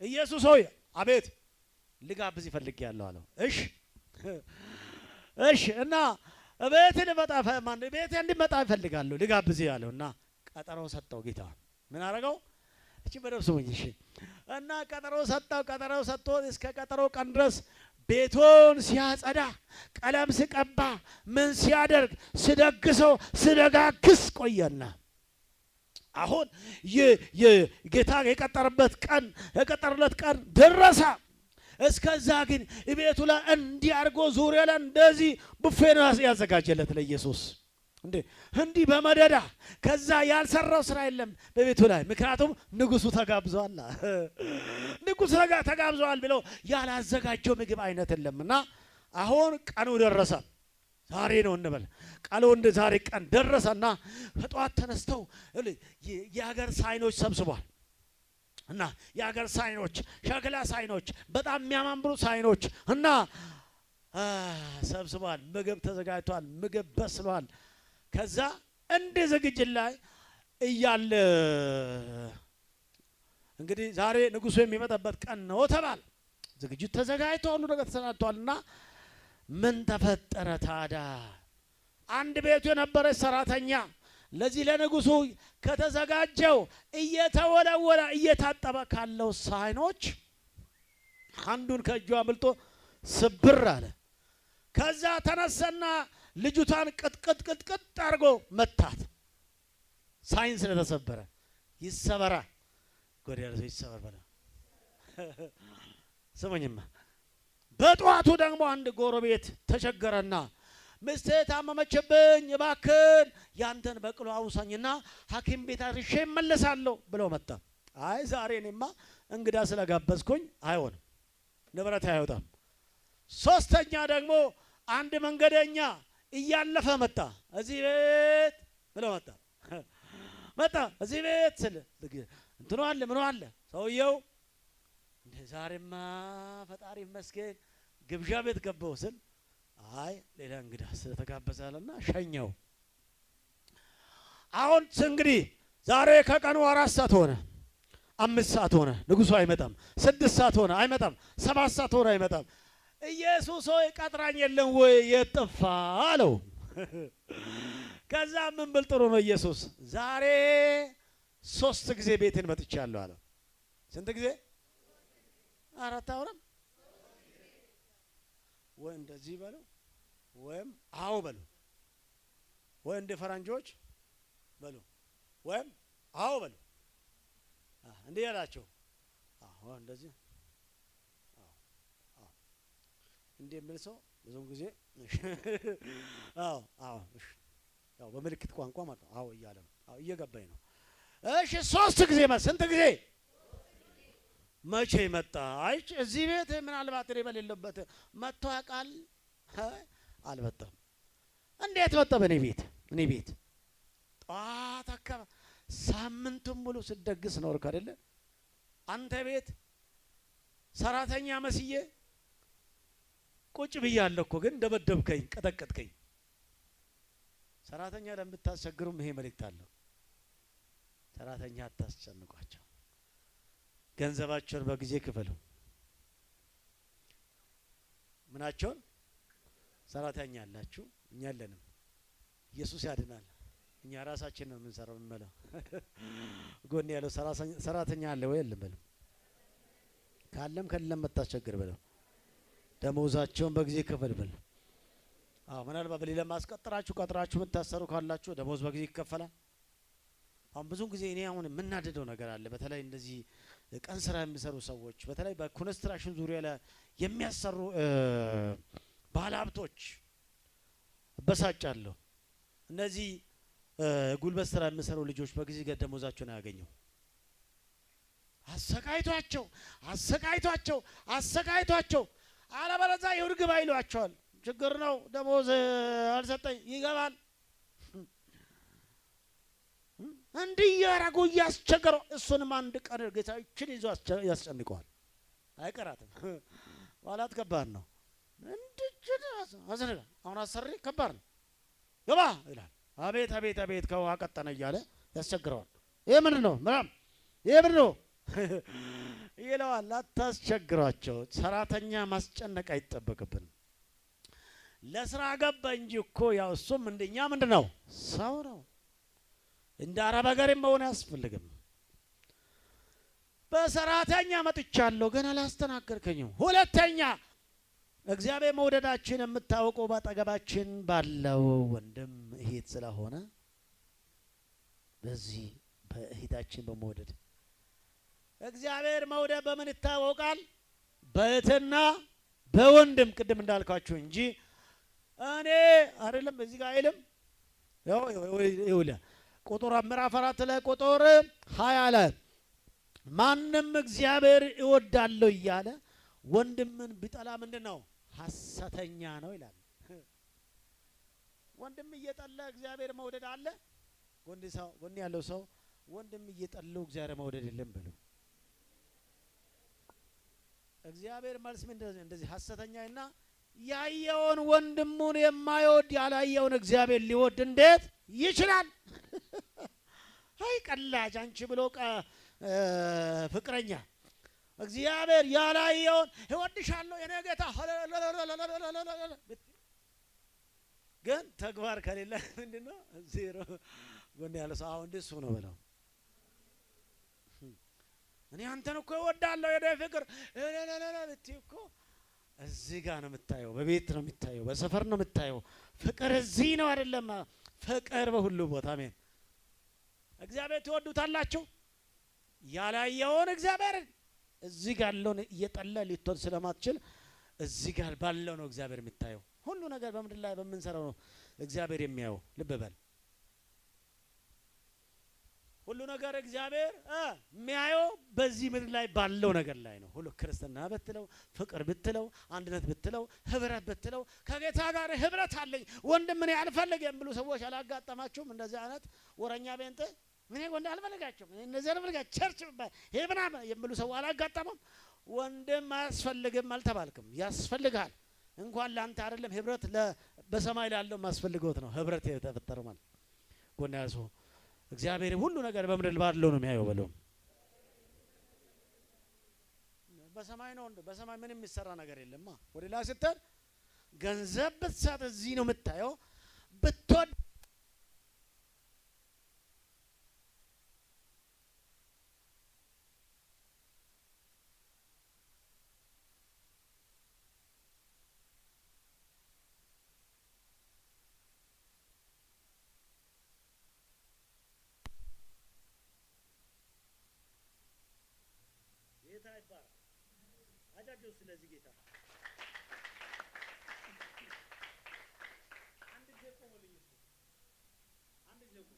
ኢየሱስ ሆይ አቤት ልጋብዝ ይፈልጋለሁ አለው። እሺ እና ቤት እንድመጣ ይፈልጋለሁ ልጋብዝ ያለውና ቀጠሮ ሰጠው። ጌታ ምን አረጋው? እቺ በደብስ ወኝ እሺ እና ቀጠሮ ሰጠው። ቀጠሮ ሰጥቶ እስከ ቀጠሮ ቀን ድረስ ቤቱን ሲያጸዳ፣ ቀለም ሲቀባ፣ ምን ሲያደርግ ሲደግሰው ሲደጋግስ ቆየና አሁን የጌታ የቀጠረለት ቀን ደረሰ። እስከዛ ግን ቤቱ ላይ እንዲያርጎ ዙሪያ ላይ እንደዚህ ቡፌ ነው ያዘጋጀለት ለኢየሱስ። እንዲህ በመደዳ ከዛ ያልሰራው ስራ የለም በቤቱ ላይ። ምክንያቱም ንጉሱ ተጋብዟል። ንጉሱ ተጋብዟል ብለው ያላዘጋጀው ምግብ አይነት የለምና አሁን ቀኑ ደረሰ። ዛሬ ነው እንበል ቃሉ እንደ ዛሬ ቀን ደረሰና ከጧት ተነስተው የሀገር ሳይኖች ሰብስቧል። እና የሀገር ሳይኖች ሸክላ ሳይኖች በጣም የሚያማምሩ ሳይኖች እና ሰብስቧል። ምግብ ተዘጋጅቷል። ምግብ በስሏል። ከዛ እንደ ዝግጅት ላይ እያለ እንግዲህ ዛሬ ንጉሱ የሚመጣበት ቀን ነው ተባለ። ዝግጅት ተዘጋጅቶ ሁሉ ነገር ተሰናድቷልና ምን ተፈጠረ ታዲያ? አንድ ቤቱ የነበረ ሰራተኛ ለዚህ ለንጉሱ ከተዘጋጀው እየተወለወለ እየታጠበ ካለው ሳይኖች አንዱን ከእጁ አምልጦ ስብር አለ። ከዛ ተነሰና ልጅቷን ቅጥቅጥ አድርጎ መታት። ሳይን ስለተሰበረ ይሰበራ ጎዳና ሰው ይሰበር በላ። ስሙኝማ በጧቱ ደግሞ አንድ ጎረቤት ተቸገረና ሚስቴ ታመመችብኝ እባክን ያንተን በቅሎ አውሳኝና ሐኪም ቤት አድርሼ እመለሳለሁ ብሎ መጣ። አይ ዛሬ እኔማ እንግዳ ስለጋበዝኩኝ አይሆንም፣ ንብረት አይወጣም። ሶስተኛ ደግሞ አንድ መንገደኛ እያለፈ መጣ። እዚህ ቤት ብሎ መጣ እዚህ ቤት ስል እንትኑ አለ ምኑ አለ። ሰውየው እንደ ዛሬማ ፈጣሪ ይመስገን ግብዣ ቤት ገባው ስል አይ ሌላ እንግዳ ስለተጋበዛለና ሸኘው። አሁን እንግዲህ ዛሬ ከቀኑ 4 ሰዓት ሆነ፣ 5 ሰዓት ሆነ፣ ንጉሡ አይመጣም። 6 ሰዓት ሆነ አይመጣም። 7 ሰዓት ሆነ አይመጣም። ኢየሱስ ሆይ ቀጥራኝ የለም ወይ የጠፋ አለው። ከዛ ምን ብል ጥሩ ነው ኢየሱስ ዛሬ 3 ጊዜ ቤትን መጥቻለሁ አለ። ስንት ጊዜ? 4 አውራም ወይ እንደዚህ በለው ወይም አዎ በለው ወይ እንደ ፈረንጆች በለው ወይም አዎ በለው። እንዲህ ያላቸው አዎ እንደዚህ አዎ እንደ የሚል ሰው ብዙም ጊዜ አዎ አዎ እሺ ያው በምልክት ቋንቋ ማለት ነው። አዎ እያለ ነው። አዎ እየገባኝ ነው። እሺ 3 ጊዜ ማለት ስንት ጊዜ? መቼ መጣ? አይ እዚህ ቤት ምናልባት እኔ በሌለበት መጥቶ ያውቃል? አልመጣም። እንዴት መጣ? በእኔ ቤት እኔ ቤት ጠዋት አካባቢ ሳምንቱን ሙሉ ስደግስ ኖርክ አይደለ? አንተ ቤት ሰራተኛ መስዬ ቁጭ ብያለሁ እኮ ግን ደበደብከኝ፣ ቀጠቀጥከኝ። ሰራተኛ ለምታስቸግሩም ይሄ መልእክት አለው። ሰራተኛ አታስጨንቋቸው። ገንዘባቸውን በጊዜ ክፈሉ። ምናቸውን? ሰራተኛ አላችሁ፣ እኛ የለንም። ኢየሱስ ያድናል። እኛ ራሳችን ነው የምንሰራው። እንመለው ጎን ያለው ሰራተኛ አለ ወይ? የለም በለው። ካለም ከለም መታስቸግር በለው። ደሞዛቸውን በጊዜ ክፈል በለው። ምናልባት በሌላ ማስቀጥራችሁ ቀጥራችሁ የምታሰሩ ካላችሁ ደሞዝ በጊዜ ይከፈላል። አሁን ብዙ ጊዜ እኔ አሁን የምናደደው ነገር አለ። በተለይ እንደዚህ ቀን ስራ የሚሰሩ ሰዎች፣ በተለይ በኮንስትራክሽን ዙሪያ ላይ የሚያሰሩ ባለሀብቶች እበሳጫለሁ። እነዚህ ጉልበት ስራ የሚሰሩ ልጆች በጊዜ ደሞዛቸውን አያገኙም። አሰቃይቷቸው አለበለዚያ ይውርግባ ይሏቸዋል። ችግር ነው ደሞዝ አልሰጠኝ ይገባል። እንዲህ ያረጉ እያስቸገረው እሱንም አንድ ቀን ጌታችን ይዞ ያስጨንቀዋል። አይቀራትም። ዋላት ከባድ ነው። እንድጅ አዘነጋ አሁን አሰሪ ከባድ ነው። ገባ ይላል። አቤት አቤት አቤት ከውሃ ቀጠነ እያለ ያስቸግረዋል። ይሄ ምንድን ነው ምናምን ይሄ ምንድን ነው ይለዋል። አታስቸግሯቸው። ሰራተኛ ማስጨነቅ አይጠበቅብን። ለስራ ገባ እንጂ እኮ ያው እሱም እንደኛ ምንድን ነው ሰው ነው። እንደ አረብ ሀገርም መሆን አያስፈልግም። በሰራተኛ መጥቻለሁ ግን አላስተናገርከኝም። ሁለተኛ እግዚአብሔር መውደዳችን የምታወቀው ባጠገባችን ባለው ወንድም እህት ስለሆነ በዚህ በእህታችን በመውደድ እግዚአብሔር መውደድ በምን ይታወቃል? በእህትና በወንድም ቅድም እንዳልኳችሁ እንጂ እኔ አይደለም እዚህ ጋር አይልም። ይኸውልህ ቁጥር ምዕራፍ 4 ላይ ቁጥር 20 ላይ ማንም እግዚአብሔር እወዳለሁ እያለ ወንድምን ቢጠላ ምንድን ነው? ሐሰተኛ ነው ይላል። ወንድም እየጠላ እግዚአብሔር መውደድ አለ? ጎን ያለው ሰው ወንድም እየጠላው እግዚአብሔር መውደድ የለም በሉ። እግዚአብሔር መልስ ምንድን ነው? እንደዚህ ሐሰተኛና ያየውን ወንድሙን የማይወድ ያላየውን እግዚአብሔር ሊወድ እንዴት ይችላል? አይ ቀላጅ አንቺ ብሎ ፍቅረኛ እግዚአብሔር ያላየውን እወድሻለሁ የኔ ጌታ ግን ተግባር ከሌለ ምንድነው? ዜሮ። ጎን ያለ ሰው አሁን እንደሱ ነው ብለው እኔ አንተን እኮ እወዳለሁ የኔ ፍቅር ብትይ እኮ እዚህ ጋር ነው የምታየው፣ በቤት ነው የምታየው፣ በሰፈር ነው የምታየው። ፍቅር እዚህ ነው አይደለም። ፍቅር በሁሉ ቦታ። አሜን። እግዚአብሔር ትወዱታላችሁ። ያላየውን እግዚአብሔር እዚህ ጋር ያለውን እየጠላ ሊተወድ ስለማትችል እዚህ ጋር ባለው ነው እግዚአብሔር የሚታየው። ሁሉ ነገር በምድር ላይ በምንሰራው ነው እግዚአብሔር የሚያየው። ልብ በል። ሁሉ ነገር እግዚአብሔር የሚያየው በዚህ ምድር ላይ ባለው ነገር ላይ ነው። ሁሉ ክርስትና ብትለው፣ ፍቅር ብትለው፣ አንድነት ብትለው፣ ህብረት ብትለው፣ ከጌታ ጋር ህብረት አለኝ ወንድም እኔ አልፈልግም የሚሉ ሰዎች አላጋጠማችሁም? እንደዚህ አይነት ወረኛ ቤንተ ምን ወንድ አልፈልጋችሁም እነዚህ አልፈልጋችሁም ቸርች ይሄ ምናምን የሚሉ ሰው አላጋጠመም? ወንድም አያስፈልግም አልተባልክም፣ ያስፈልጋል። እንኳን ላንተ አይደለም ህብረት በሰማይ ላለው ማስፈልገውት ነው ህብረት የተፈጠረው ማለት ጎና ያዙ። እግዚአብሔር ሁሉ ነገር በምድር ባለው ነው የሚያየው በለው። በሰማይ ነው እንዴ? በሰማይ ምንም የሚሰራ ነገር የለማ። ወደ ላይ ስትል ገንዘብ ብትሰጥ እዚህ ነው የምታየው። ብትወድ ጌታ ይባል አጃጆ። ስለዚህ ጌታ አንድ ጀቆሞልኝ አንድ ጀቆ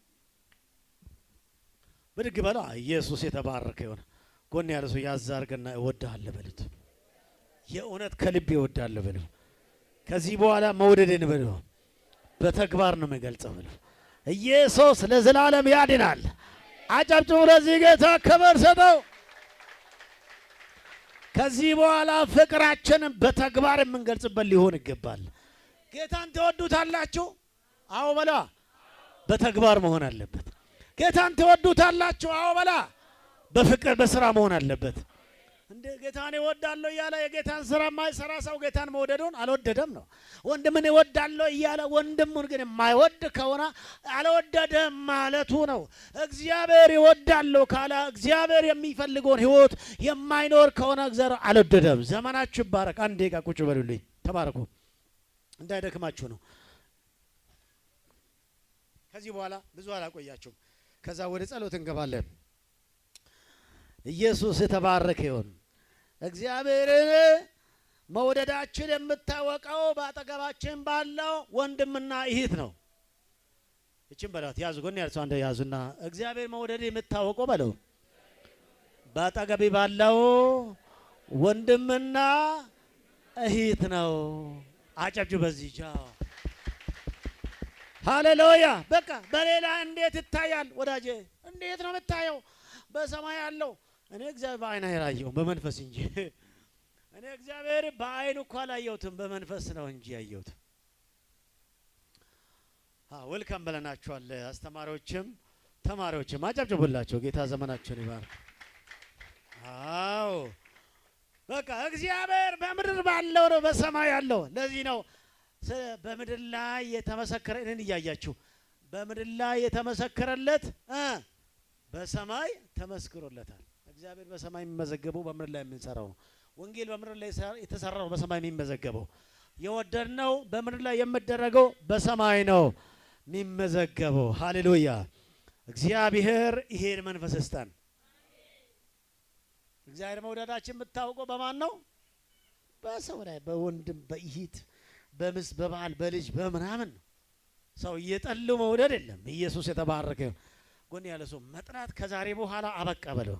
ብድግ በላ። ኢየሱስ የተባረከ ይሁን። ጎን ያለ ሰው ያዛርገና እወድሃለሁ በሉት። የእውነት ከልብ እወድሃለሁ በሉት። ከዚህ በኋላ መውደድን በሉት በተግባር ነው የሚገልጸው በሉት። ኢየሱስ ለዘላለም ያድናል። አጨብጭቡ ለዚህ ጌታ ክብር ሰጠው። ከዚህ በኋላ ፍቅራችንን በተግባር የምንገልጽበት ሊሆን ይገባል። ጌታን ትወዱታላችሁ? አዎ በላ። በተግባር መሆን አለበት። ጌታን ትወዱታላችሁ? አዎ በላ። በፍቅር በስራ መሆን አለበት። እንደ ጌታን እወዳለሁ እያለ የጌታን ስራ የማይሰራ ሰው ጌታን መውደዱን አልወደደም ነው። ወንድምን እወዳለሁ እያለ ወንድሙን ግን የማይወድ ከሆነ አልወደደም ማለቱ ነው። እግዚአብሔር ይወዳለሁ ካለ እግዚአብሔር የሚፈልገውን ህይወት የማይኖር ከሆነ እግዚአብሔር አልወደደም። ዘመናችሁ ይባረክ። አንድ ደቂቃ ቁጭ በሉልኝ። ተባረኩ። እንዳይደክማችሁ ነው። ከዚህ በኋላ ብዙ አላቆያችሁም። ከዛ ወደ ጸሎት እንገባለን። ኢየሱስ የተባረከ ይሁን። እግዚአብሔርን መውደዳችን የምታወቀው በአጠገባችን ባለው ወንድምና እህት ነው። እቺን በላት ያዙ። ጎን ያርሱ አንደ ያዙና እግዚአብሔር መውደድ የምታወቀው በለው በአጠገቤ ባለው ወንድምና እህት ነው። አጨብጭቡ በዚህ ቻው። ሃሌሉያ። በቃ በሌላ እንዴት ይታያል ወዳጄ? እንዴት ነው የምታየው? በሰማይ ያለው እኔ እግዚአብሔር በአይን አላየሁም በመንፈስ እንጂ። እኔ እግዚአብሔር በአይን እኮ አላየሁትም በመንፈስ ነው እንጂ ያየሁት። ወልካም ብለናችኋል። አስተማሪዎችም ተማሪዎችም አጨብጭቡላቸው። ጌታ ዘመናቸውን ይባርክ። አዎ በቃ እግዚአብሔር በምድር ባለው ነው በሰማይ ያለው። ለዚህ ነው በምድር ላይ የተመሰከረ እኔን እያያችሁ በምድር ላይ የተመሰከረለት በሰማይ ተመስክሮለታል። እግዚአብሔር በሰማይ የሚመዘገበው በምድር ላይ የምንሰራው ነው። ወንጌል በምድር ላይ የተሰራው በሰማይ የሚመዘገበው። የወደድነው በምድር ላይ የሚደረገው በሰማይ ነው የሚመዘገበው። ሃሌሉያ። እግዚአብሔር ይሄን መንፈስ ይስጠን። እግዚአብሔር መውደዳችን የምታውቀው በማን ነው? በሰው ላይ በወንድም በእህት በምስ በባል በልጅ በምናምን ነው። ሰው እየጠሉ መውደድ የለም። ኢየሱስ የተባረከ ይሁን። ጎን ያለ ሰው መጥራት ከዛሬ በኋላ አበቃ በለው።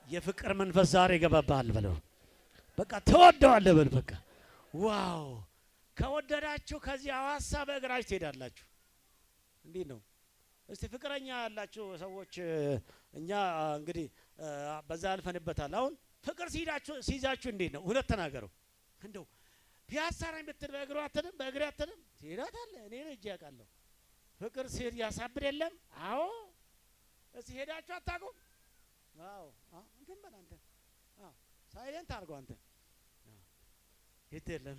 የፍቅር መንፈስ ዛሬ ገባባል በለው። በቃ ተወደዋለህ በል። በቃ ዋው። ከወደዳችሁ ከዚህ ሐዋሳ በእግራችሁ ትሄዳላችሁ። እንዴ ነው? እስቲ ፍቅረኛ ያላችሁ ሰዎች እኛ እንግዲህ በዛ አልፈንበታል። አሁን ፍቅር ሲይዛችሁ እንዴት ነው? ሁለት ተናገሩ። እንደው ፒያሳ ላይ ብትል በእግሩ አትልም፣ በእግሬ አትልም፣ ትሄዳታለህ። እኔ ልጅ ያውቃለሁ። ፍቅር ሲሄድ ያሳብድ የለም? አዎ። እስቲ ሄዳችሁ አታውቁም? አዎ። እንትን በል አንተ። አዎ። ሳይለንት አድርገው አንተ። የት የለም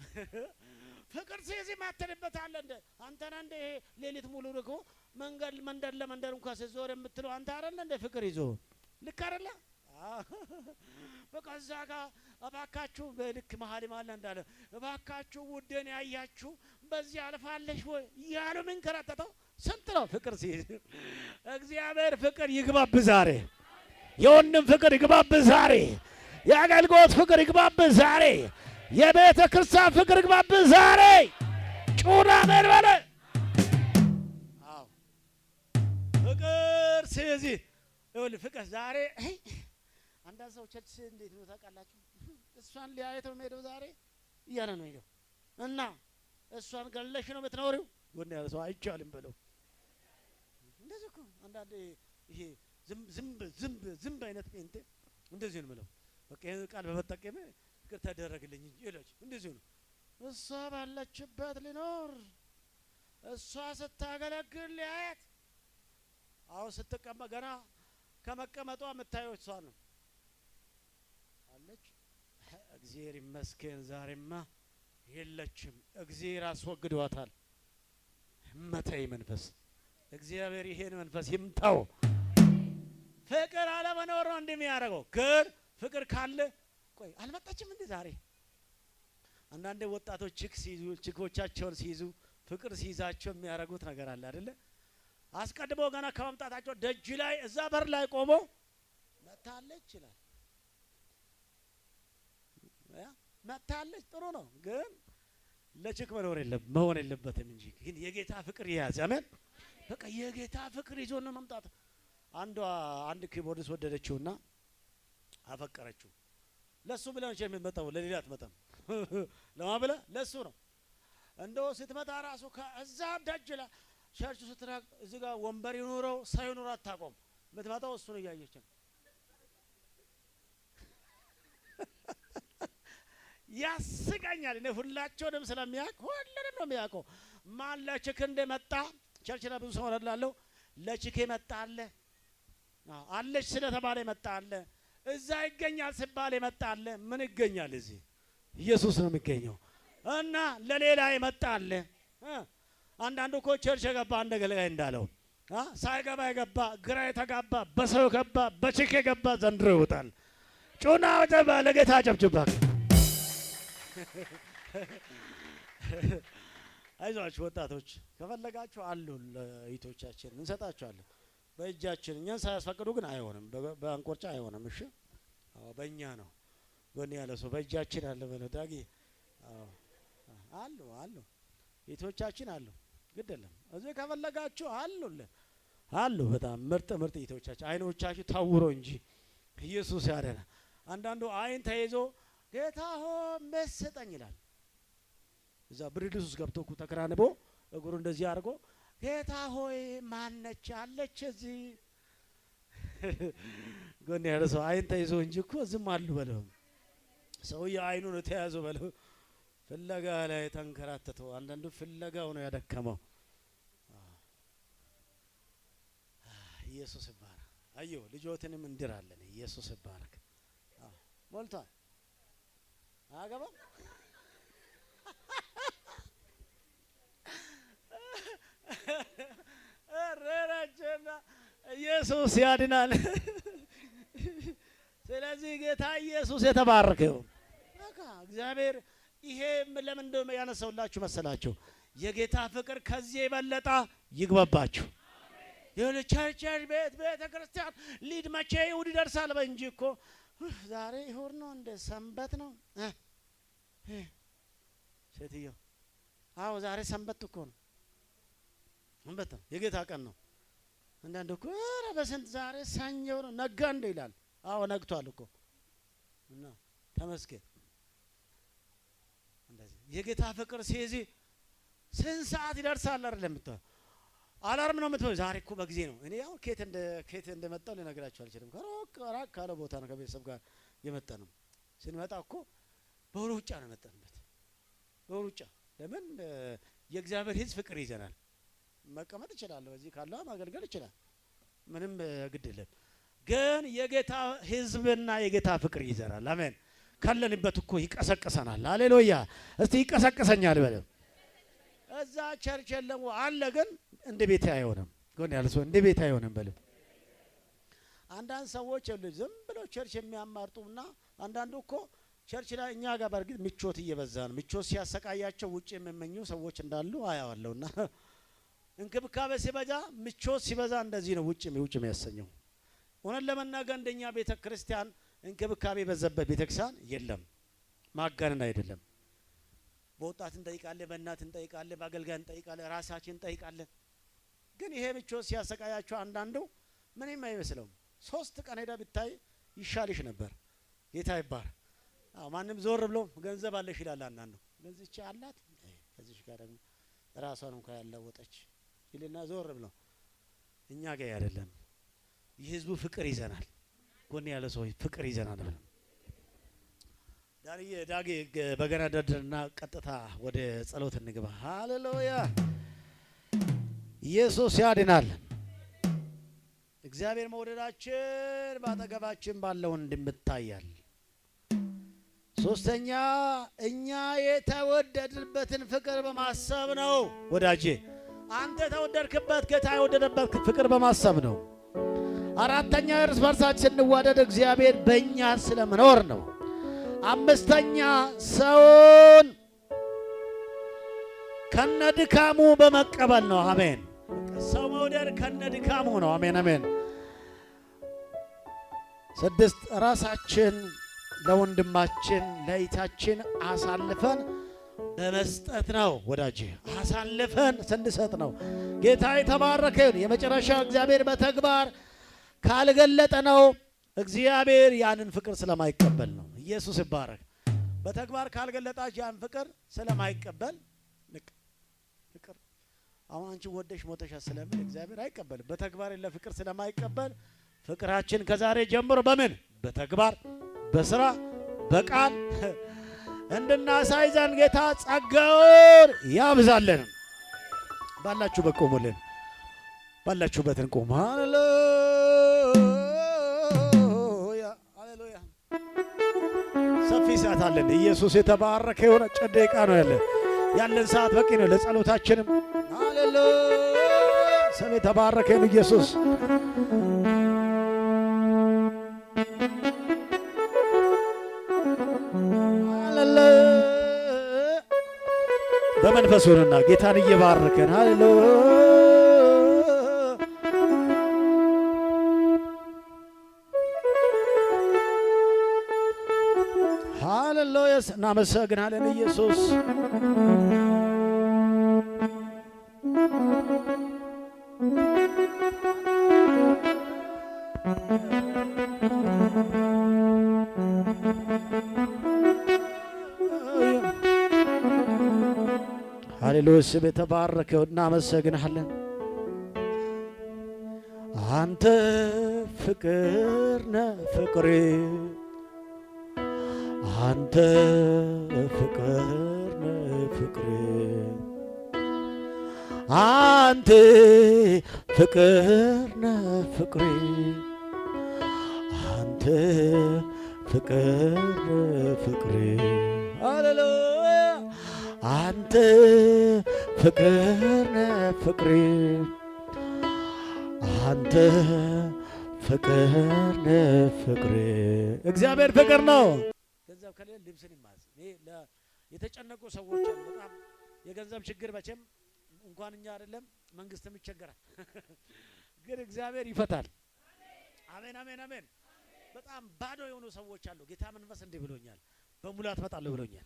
ፍቅር ሲይዝ ማተንበታለ እንደ አንተና እንደ ሌሊት ሙሉ ልኮ መንገድ ለመንደር እንኳን ሲዞር የምትለው አንተ አይደለ እንደ ፍቅር ይዞ ልክ አይደለ? በቃ እዛ ጋር እባካችሁ በልክ መሀል ማለ እንዳለ እባካችሁ ውዴን ያያችሁ በዚህ አልፋለሽ ወይ እያሉ ምን ከራተተው ስንት ነው ፍቅር ሲይዝ። እግዚአብሔር ፍቅር ይግባብ ዛሬ። የወንድም ፍቅር ይግባብ ዛሬ። የአገልግሎት ፍቅር ይግባብ ዛሬ። የቤተ ክርስቲያን ፍቅር ይግባብ ዛሬ። ጩና በርበለ። አዎ ፍቅር ስለዚህ ይኸውልህ ፍቅር ዛሬ አንዳንድ ሰው ቸርች እንዴት ነው ታውቃላችሁ? እሷን ሊያየት ነው የምሄደው ዛሬ እያለ ነው ሄደው እና እሷን ገለሽ ነው የምትኖሪው ጎን ያለ ሰው አይቻልም ብለው እንደዚህ እኮ አንዳንዴ ይሄ ዝም አይነት ጴንጤ እንደዚህ ነው የምለው። በቃ ይሄን ቃል በመጠቀም ፍቅር ተደረግልኝ እንጂ ይላችሁ እንደዚህ ነው። እሷ ባለችበት ሊኖር እሷ ስታገለግል ሊያየት አሁን ስትቀመጥ ገና ከመቀመጧ የምታየው እሷ ነው አለች። እግዚአብሔር ይመስገን ዛሬማ የለችም። እግዚአብሔር አስወግዷታል። መተይ መንፈስ እግዚአብሔር ይሄን መንፈስ ይምታው። ፍቅር አለመኖር ነው እንደሚያደርገው። ግን ፍቅር ካለ ቆይ አልመጣችም እንዴ ዛሬ? አንዳንዴ ወጣቶች ችኮቻቸውን ሲይዙ ፍቅር ሲይዛቸው የሚያደርጉት ነገር አለ አይደለ? አስቀድሞ ገና ከመምጣታቸው ደጅ ላይ እዛ በር ላይ ቆሞ መታለች ይላል። መታለች ጥሩ ነው፣ ግን ለችክ መሆን የለበትም እንጂ ግን የጌታ ፍቅር ይያዝ። አሜን። በቃ የጌታ ፍቅር ይዞ ነው መምጣት። አንድ ኪቦርድስ ወደደችውና አፈቀረችው። ለሱ ብለህ ነው የምትመጣው፣ ለሌላ አትመጣም። ለማን ብለህ? ለሱ ነው። እንደው ስትመጣ ራሱ ከዛ ደጅ ላይ ቸርቹ ስትራቅ እዚህ ጋር ወንበር ይኖረው ሳይኖር አታቆም። የምትመጣው እሱን እያየች ነው። ያስቀኛል። እኔ ሁላቸውንም ስለሚያውቅ ሁሉንም ነው የሚያውቀው። ማን ለችክ እንደመጣ ቸርች ላይ ብዙ ሰው እላለሁ። ለችክ መጣ አለ አለች ስለተባለ መጣ አለ። እዛ ይገኛል ሲባል መጣ አለ። ምን ይገኛል? እዚህ ኢየሱስ ነው የሚገኘው። እና ለሌላ ይመጣ አለ። አንዳንዱ እኮ ቸርች የገባ አንድ አገልጋይ እንዳለው ሳይገባ የገባ ግራ የተጋባ በሰው የገባ በችክ የገባ ዘንድሮ ይወጣል። ጩና ወጀባ ለጌታ ጨብጭባ። አይዟችሁ ወጣቶች ከፈለጋችሁ አሉ ለእህቶቻችን እንሰጣችኋለን በእጃችን። እኛን ሳያስፈቅዱ ግን አይሆንም፣ በአንቆርጫ አይሆንም። እሺ በእኛ ነው። ጎን ያለ ሰው በእጃችን አለ በለው ዳጊ። አሉ እህቶቻችን አሉ። ግድ የለም እዚህ ከፈለጋችሁ አሉ በጣም ምርጥ እህቶቻችን። አይኖቻችሁ ታውሮ እንጂ ኢየሱስ ያደና። አንዳንዱ አይን ተይዞ ጌታ ሆይ መስጠኝ ይላል። እዛ ብርድስ ውስጥ ገብቶ ተከራንቦ እግሩ እንደዚህ አድርጎ ጌታ ሆይ ማነች አለች እዚህ። ጎን ያለ ሰው አይን ተይዞ እንጂ እኮ ዝም አሉ በለው። ሰውዬው አይኑ ነው ተያዘው በለው። ፍለጋ ላይ ተንከራተተው። አንዳንዱ ፍለጋው ነው ያደከመው። ኢየሱስ ይባረክ። አየሁ ልጆትንም እንድራለን። ኢየሱስ ይባረክ። ሞልቷል። አገባም ረራጀና ኢየሱስ ያድናል። ስለዚህ ጌታ ኢየሱስ የተባረከው በቃ እግዚአብሔር። ይሄ ለምን እንደሆነ ያነሳውላችሁ መሰላችሁ? የጌታ ፍቅር ከዚህ የበለጠ ይግባባችሁ። ይኸውልህ ቸርች ቤተ ክርስቲያን ሊድ መቼ ይሁድ ይደርሳል በእንጂ እኮ ዛሬ ይሁድ ነው እንደ ሰንበት ነው። ሴትዮ አዎ ዛሬ ሰንበት እኮ ነው። ሰንበት ነው፣ የጌታ ቀን ነው። አንዳንድ እኮ ኧረ በስንት ዛሬ ሰኞ ነው ነጋ እንደ ይላል። አዎ ነግቷል እኮ እና ተመስገን። እንደዚህ የጌታ ፍቅር ሲይዝ ስንት ሰዓት ይደርሳል አይደለም የምትለው አላርም ነው የምትለው። ዛሬ እኮ በጊዜ ነው። እኔ ያው ከየት እንደመጣሁ ልነግራችሁ አልችልም። ራቅ ካለ ቦታ ነው ከቤተሰብ ጋር የመጣ ነው። ስንመጣ እኮ በሩጫ ነው የመጣንበት፣ በሩጫ። ለምን የእግዚአብሔር ሕዝብ ፍቅር ይዘናል። መቀመጥ እችላለሁ፣ እዚህ ካለው ማገልገል ይችላል፣ ምንም ግድ የለም። ግን የጌታ ሕዝብና የጌታ ፍቅር ይዘናል። አሜን። ካለንበት እኮ ይቀሰቅሰናል። ሃሌሉያ። እስቲ ይቀሰቅሰኛል በለው። እዛ ቸርች የለም አለ፣ ግን እንደ ቤት አይሆንም። ጎን ያለ ሰው እንደ ቤት አይሆንም በለው። አንዳንድ ሰዎች ዝም ብለው ቸርች የሚያማርጡና አንዳንዱ እኮ ቸርች ላይ እኛ ጋር በርግጥ ምቾት እየበዛ ነው። ምቾት ሲያሰቃያቸው ውጭ የሚመኙ ሰዎች እንዳሉ አያዋለሁና እንክብካቤ ሲበዛ ምቾት ሲበዛ እንደዚህ ነው ውጭ የሚያሰኘው። እውነት ለመናገር እንደኛ ቤተ ክርስቲያን እንክብካቤ በዘበት ቤተ ክርስቲያን የለም። ማጋነን አይደለም። በወጣት እንጠይቃለን፣ በእናት እንጠይቃለን፣ በአገልጋይ እንጠይቃለን፣ ራሳችን እንጠይቃለን። ግን ይሄ ምቾት ሲያሰቃያቸው አንዳንዱ ምንም አይመስለውም። 3 ቀን ሄዳ ብታይ ይሻልሽ ነበር። ጌታ ይባር። ማንም ዞር ብሎ ገንዘብ አለሽ ይላል። አንዳንዱ ገንዘብ አላት ከዚህ ጋር ደግሞ ራሷን እንኳን ያላወጠች ይልና ዞር ብሎ እኛ ጋር አይደለም። የህዝቡ ፍቅር ይዘናል። ጎን ያለ ሰው ፍቅር ይዘናል። ዳጊ በገና ደርድርና ቀጥታ ወደ ጸሎት እንግባ። ሃሌሉያ! ኢየሱስ ያድናል። እግዚአብሔር መውደዳችን ባጠገባችን ባለው እንደምታያል። ሶስተኛ እኛ የተወደድንበትን ፍቅር በማሰብ ነው። ወዳጄ አንተ የተወደድክበት ጌታ የወደደበት ፍቅር በማሰብ ነው። አራተኛ እርስ በርሳችን እንዋደድ እግዚአብሔር በእኛ ስለመኖር ነው። አምስተኛ ሰውን ከነድካሙ በመቀበል ነው። አሜን። ሰው መውደድ ከነድካሙ ነው። አሜን አሜን። 6 ራሳችን ለወንድማችን ለእህታችን አሳልፈን በመስጠት ነው። ወዳጄ አሳልፈን ስንሰጥ ነው። ጌታ የተባረከ ይሁን። የመጨረሻው እግዚአብሔር በተግባር ካልገለጠ ነው። እግዚአብሔር ያንን ፍቅር ስለማይቀበል ነው። ኢየሱስ ይባረክ። በተግባር ካልገለጣች ያን ፍቅር ስለማይቀበል ፍቅር አሁን አንቺ ወደሽ ሞተሽ ስለምን እግዚአብሔር አይቀበልም። በተግባር ለፍቅር ስለማይቀበል ፍቅራችን ከዛሬ ጀምሮ በምን በተግባር በስራ በቃል እንድናሳይ ዘንድ ጌታ ጸጋውን ያብዛልን። ባላችሁበት ቆሙልን። ባላችሁበትን ቆሙ። ሃሌሉያ ሃሌሉያ። ሰፊ ሰዓት አለን። ኢየሱስ የተባረከ የሆነ ጨደቃ ነው ያለን ሰዓት በቂ ነው ለጸሎታችንም። ሃሌሉያ ስም የተባረከ ነው ኢየሱስ። በመንፈስ ሆነና ጌታን እየባረከን ሃሌሉያ ሃሌሉያ እናመሰግናለን ኢየሱስ። ሃሌሉያ ስም የተባረከው እናመሰግናለን። አንተ ፍቅር ነህ ፍቅሬ፣ አንተ ፍቅር ነህ ፍቅሬ፣ አንተ ፍቅር ነህ ፍቅሬ፣ አንተ ፍቅር ነህ ፍቅሬ። ሃሌሉያ አንተ ፍቅር ነህ ፍቅሬ፣ አንተ ፍቅር ነህ ፍቅሬ። እግዚአብሔር ፍቅር ነው። ገንዘብ ከሌለ ልብስን ይማዝ። የተጨነቁ ሰዎች አሉ። በጣም የገንዘብ ችግር መቼም እንኳን እኛ አይደለም መንግስትም ይቸገራል። ግን እግዚአብሔር ይፈታል። አሜን አሜን አሜን። በጣም ባዶ የሆኑ ሰዎች አሉ። ጌታ መንፈስ እንዲህ ብሎኛል፣ በሙላት እመጣለሁ ብሎኛል።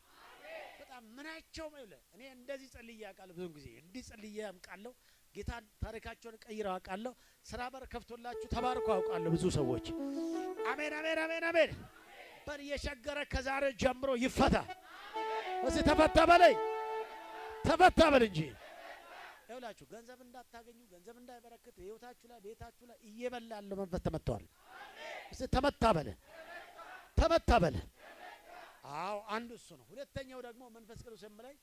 በጣም ምናቸው ማለት እኔ እንደዚህ ጸልዬ አውቃለሁ። ብዙ ጊዜ እንዲህ ጸልዬ አውቃለሁ። ጌታ ታሪካቸውን ቀይረው አውቃለሁ። ስራ በር ከፍቶላችሁ ተባርኮ አውቃለሁ ብዙ ሰዎች። አሜን አሜን አሜን አሜን። በር የሸገረ ከዛሬ ጀምሮ ይፈታ። እዚህ ተፈታ በለኝ፣ ተፈታ በል እንጂ ይኸውላችሁ ገንዘብ እንዳታገኙ፣ ገንዘብ እንዳይበረክት ህይወታችሁ ላይ ቤታችሁ ላይ እየበላ ያለው መንፈስ ተመቷል። እዚህ ተመታ በለ፣ ተመታ በለ። አዎ አንዱ እሱ ነው። ሁለተኛው ደግሞ መንፈስ ቅዱስ የምላይ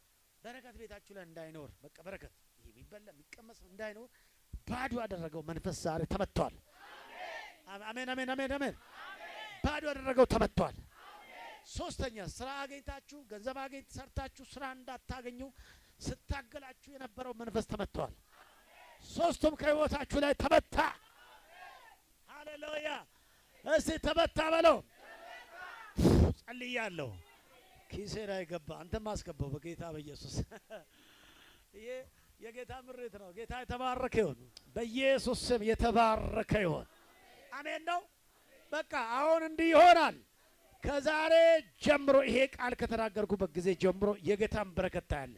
በረከት ቤታችሁ ላይ እንዳይኖር፣ በቃ በረከት ይሄ የሚበላ የሚቀመስ እንዳይኖር ባዶ ያደረገው መንፈስ ዛሬ ተመቷል። አሜን አሜን አሜን አሜን። ባዶ ያደረገው ተመቷል። ሶስተኛ ስራ አገኝታችሁ ገንዘብ አገኝታችሁ ሰርታችሁ ስራ እንዳታገኙ ስታገላችሁ የነበረው መንፈስ ተመቷል። ሶስቱም ከህይወታችሁ ላይ ተመታ። ሃሌሉያ እስቲ ተመታ በለው። ጸልያለሁ። ኪሴ ላይ ገባ፣ አንተም አስገባው በጌታ በኢየሱስ። ይሄ የጌታ ምሪት ነው። ጌታ የተባረከ ይሁን፣ በኢየሱስ ስም የተባረከ ይሁን። አሜን ነው። በቃ አሁን እንዲህ ይሆናል። ከዛሬ ጀምሮ ይሄ ቃል ከተናገርኩበት ጊዜ ጀምሮ የጌታን በረከት ታያለ፣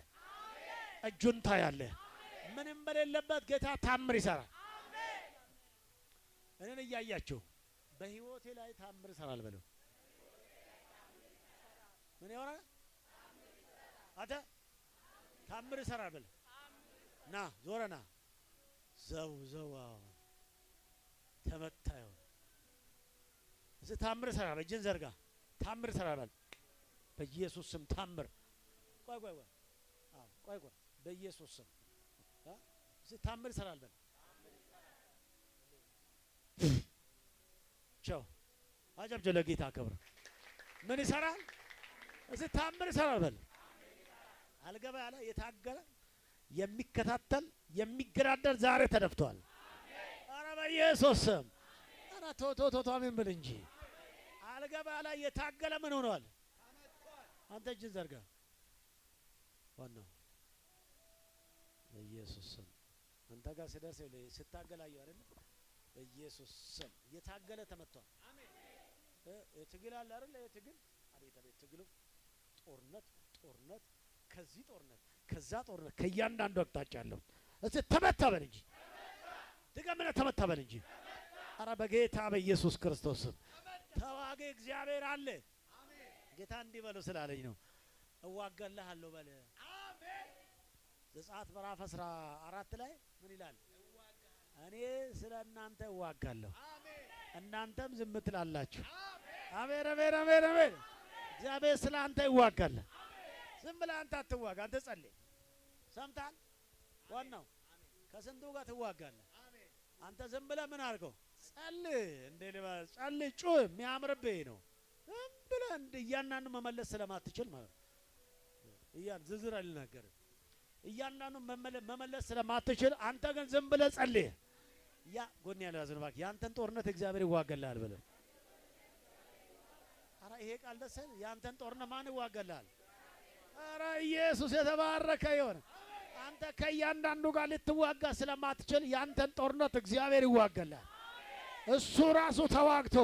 እጁን ታያለ። ምንም በሌለበት ጌታ ታምር ይሰራል። እኔን እያያችሁ በህይወቴ ላይ ታምር ይሰራል በለው። ምን ይሆናል? አተ ታምር ይሰራል በለው። ና ዞረና ዘው ዘው ተመታ ይሆን እዚህ ታምር ይሰራል። እጅን ዘርጋ። ታምር ይሰራል በኢየሱስ ስም ታምር። ቆይ በኢየሱስ ስም እዚህ ታምር ይሰራል በል። ቻው አጨብጭብ ለጌታ ክብር። ምን ይሰራል? እዚህ ታምር ይሰራል በል። አልገባ ያለ የታገለ የሚከታተል የሚገዳደር ዛሬ ተደፍቷል። ኧረ በኢየሱስ ስም ኧረ ቶቶቶቶ አሜን ብል እንጂ አልገባ ያለ የታገለ ምን ሆኗል? አንተ እጅን ዘርጋ። ዋናው በኢየሱስ ስም አንተ ጋር ሲደርስ ስታገላዩ አይደል? በኢየሱስ ስም የታገለ ተመቷል። አሜን። ትግል አለ አይደል? የትግል አቤት አቤት ትግሉ ጦርነት ከዚህ ጦርነት ከዛ ጦርነት ከእያንዳንዱ አቅጣጫ አለው። እስቲ ተመታ በል እንጂ ድገምና ተመታ በል እንጂ። ኧረ በጌታ በኢየሱስ ክርስቶስ ስም ተዋጊ እግዚአብሔር አለ። አሜን። ጌታ እንዲህ በለው ስላለኝ ነው። እዋጋልሃለሁ በል። አሜን። ዘጸአት ምዕራፍ 14 ላይ ምን ይላል? እኔ ስለ እናንተ እዋጋለሁ፣ እናንተም ዝም ትላላችሁ። አሜን አሜን አሜን አሜን። እግዚአብሔር ስለ አንተ ይዋጋል። ዝም ብለህ አንተ አትዋጋ። አንተ ጸልይ። ሰምታል? ዋናው ከስንቱ ጋር ትዋጋለህ? አንተ ዝም ብለህ ምን አድርገው? ጸልይ። እንደ ልባስ ጸልይ። ጩህ። የሚያምርብህ ነው። ዝም ብለህ እያንዳንዱ መመለስ ስለማትችል ማለት ነው። ዝርዝር አልናገርም። እያንዳንዱ መመለስ ስለማትችል አንተ ግን ዝም ብለህ ጸልይ። ያ ጎን ያለው ያዝንባክ ያንተን ጦርነት እግዚአብሔር ይዋጋልሃል ብለህ አረ ይሄ ቃል ደስ ያንተን ጦርነት ማን ይዋጋልሃል? አረ ኢየሱስ የተባረከ ይሁን። አንተ ከእያንዳንዱ ጋር ልትዋጋ ስለማትችል ያንተን ጦርነት እግዚአብሔር ይዋጋልሃል። እሱ ራሱ ተዋግቶ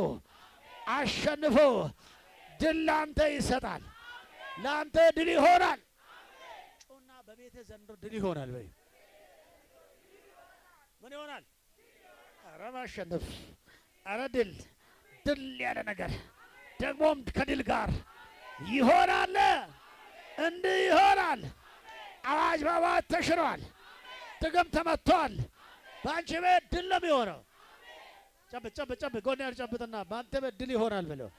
አሸንፎ ድል ላንተ ይሰጣል። ላንተ ድል ይሆናል። ጮና በቤተ ዘንድሮ ድል ይሆናል። በይ ምን ይሆናል? አረ ማሸነፍ፣ አረ ድል ያለ ነገር ደግሞም ከድል ጋር ይሆናል። እንዲህ ይሆናል። አዋጅ በአዋጅ ተሽሯል። ጥቅም ተመቷል። በአንቺ ቤት ድል ነው የሚሆነው። ጨብጥ ጎን ያል ጨብጥና በአንተ ቤት ድል ይሆናል ብለው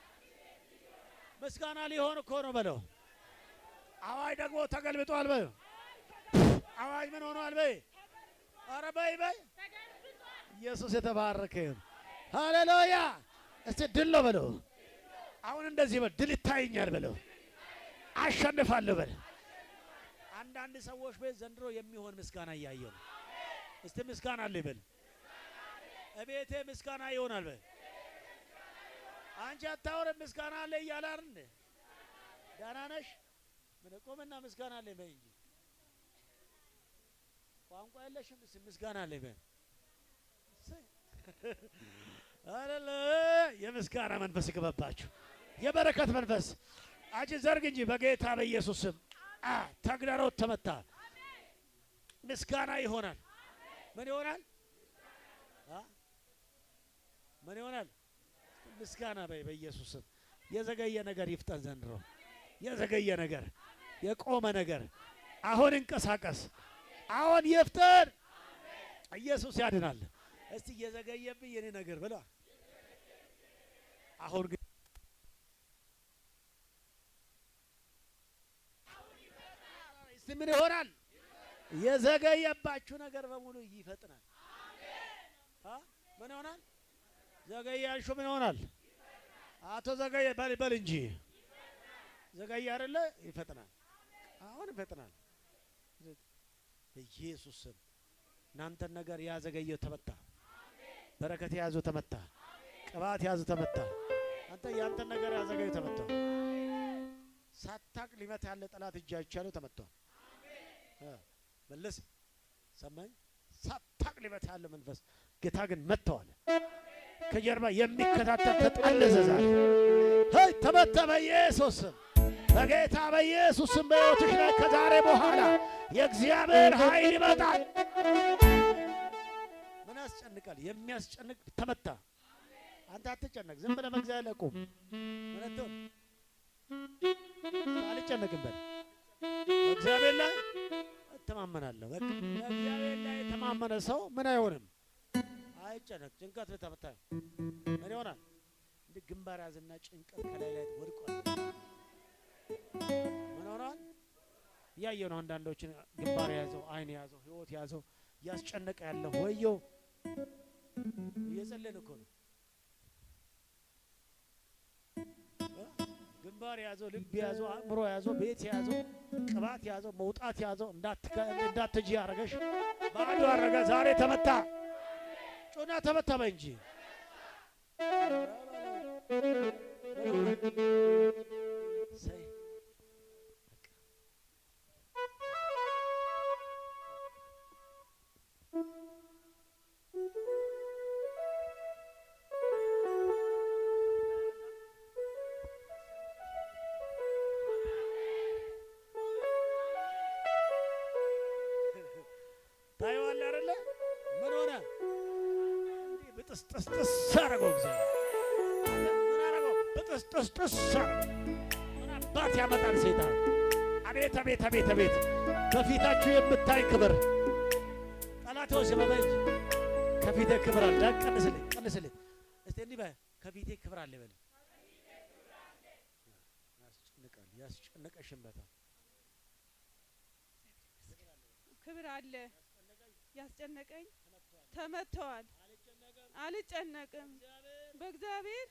ምስጋና ሊሆን እኮ ነው ብለው አዋጅ ደግሞ ተገልብጧል በይ። አዋጅ ምን ሆኗል በይ። አረ በይ ኢየሱስ የተባረከ ይሁን። ሃሌሉያ። እስቲ ድል ነው በለው። አሁን እንደዚህ በል። ድል ይታየኛል በለው። አሸንፋለሁ በል። አንዳንድ ሰዎች ቤት ዘንድሮ የሚሆን ምስጋና እያየ ነው። እስቲ ምስጋና አለ በል። እቤቴ ምስጋና ይሆናል በል። አንቺ አታወሪም ምስጋና አለ እያለ አይደል? ደህና ነሽ? ምን ቆምና ምስጋና አለ በይ እንጂ ቋንቋ የለሽም። እስቲ ምስጋና አለ በይ። አረለ የምስጋና መንፈስ ይገባባችሁ። የበረከት መንፈስ አጅ ዘርግ እንጂ በጌታ በኢየሱስ ስም ተግዳሮት ተመታ። ምስጋና ይሆናል። ምን ይሆናል? ምን ይሆናል? ምስጋና በይ በኢየሱስ ስም። የዘገየ ነገር ይፍጠን ዘንድሮ። የዘገየ ነገር፣ የቆመ ነገር አሁን እንቀሳቀስ። አሁን ይፍጠን። ኢየሱስ ያድናል። እስቲ የዘገየብኝ የኔ ነገር ብላ አሁን ግን እስቲ ምን ይሆናል? የዘገየባችሁ ነገር በሙሉ ይፈጥናል። ምን ይሆናል? ዘገያችሁ ምን ይሆናል? አቶ ዘገየ በል እንጂ ዘገየ አይደለ? ይፈጥናል። አሁን ይፈጥናል። ኢየሱስ ስም እናንተን ነገር ያዘገየው ተመታ። በረከት ያዘው ተመታ። ቅባት ያዘው ተመታ። አንተ ያንተን ነገር ያዘገየው ተመታ። ሳታቅ ሊመታ ያለ ጠላት እጅ አይቻለው ተመቷል። መለስ ሰማኝ። ሳታቅ ሊመታ ያለ መንፈስ ጌታ ግን መተዋል። ከጀርባ የሚከታተል ተጠለዘዛል። ሄይ ተመታ በኢየሱስ በጌታ በኢየሱስ ስም። በሕይወትሽ ላይ ከዛሬ በኋላ የእግዚአብሔር ኃይል ይመጣል። ምን ያስጨንቃል? የሚያስጨንቅ ተመታ። አንተ አትጨነቅ፣ ዝም ብለህ በእግዚአብሔር ላይ ቁም። ምንድነው አልጨነቅም በል። በእግዚአብሔር ላይ እተማመናለሁ። በቃ በእግዚአብሔር ላይ የተማመነ ሰው ምን አይሆንም? አይጨነቅ። ጭንቀት ልተመታ ምን ይሆናል? እንደ ግንባር ያዝና ጭንቀት ከላይ ላይ ወድቋል። ምን ሆኗል? እያየሁ ነው። አንዳንዶችን ግንባር ያዘው፣ አይን ያዘው፣ ህይወት ያዘው እያስጨነቀ ያለው ወዮ እየጸለይን እኮ ነው። ግንባር ያዘው፣ ልብ ያዘው፣ አእምሮ ያዘው፣ ቤት ያዘው፣ ቅባት ያዘው፣ መውጣት ያዘው፣ እንዳትጂ ያረገሽ ባዶ አረገ። ዛሬ ተመታ። ጮና ተመታ በእንጂ ታየዋለህ አይደለ? ምን ሆነ? ብጥስጥስጥስ አደረገው እግዚአብሔር። ምን አደረገው? ብጥስጥስጥስ አደረገው። ምን አባት ያመጣል ሰይጣን? አቤት አቤት አቤት አቤት! በፊታችሁ የምታይ ክብር ጠላት ወሰበበኝ። ከፊቴ ክብር አለ። ቀንስልኝ ቀንስልኝ እስቲ እንዲህ በይ። ከፊቴ ክብር አለ በል። ያስጨንቃል። ያስጨነቀሽን በታ ክብር አለ። ያስጨነቀኝ ተመቷል። አልጨነቅም። በእግዚአብሔር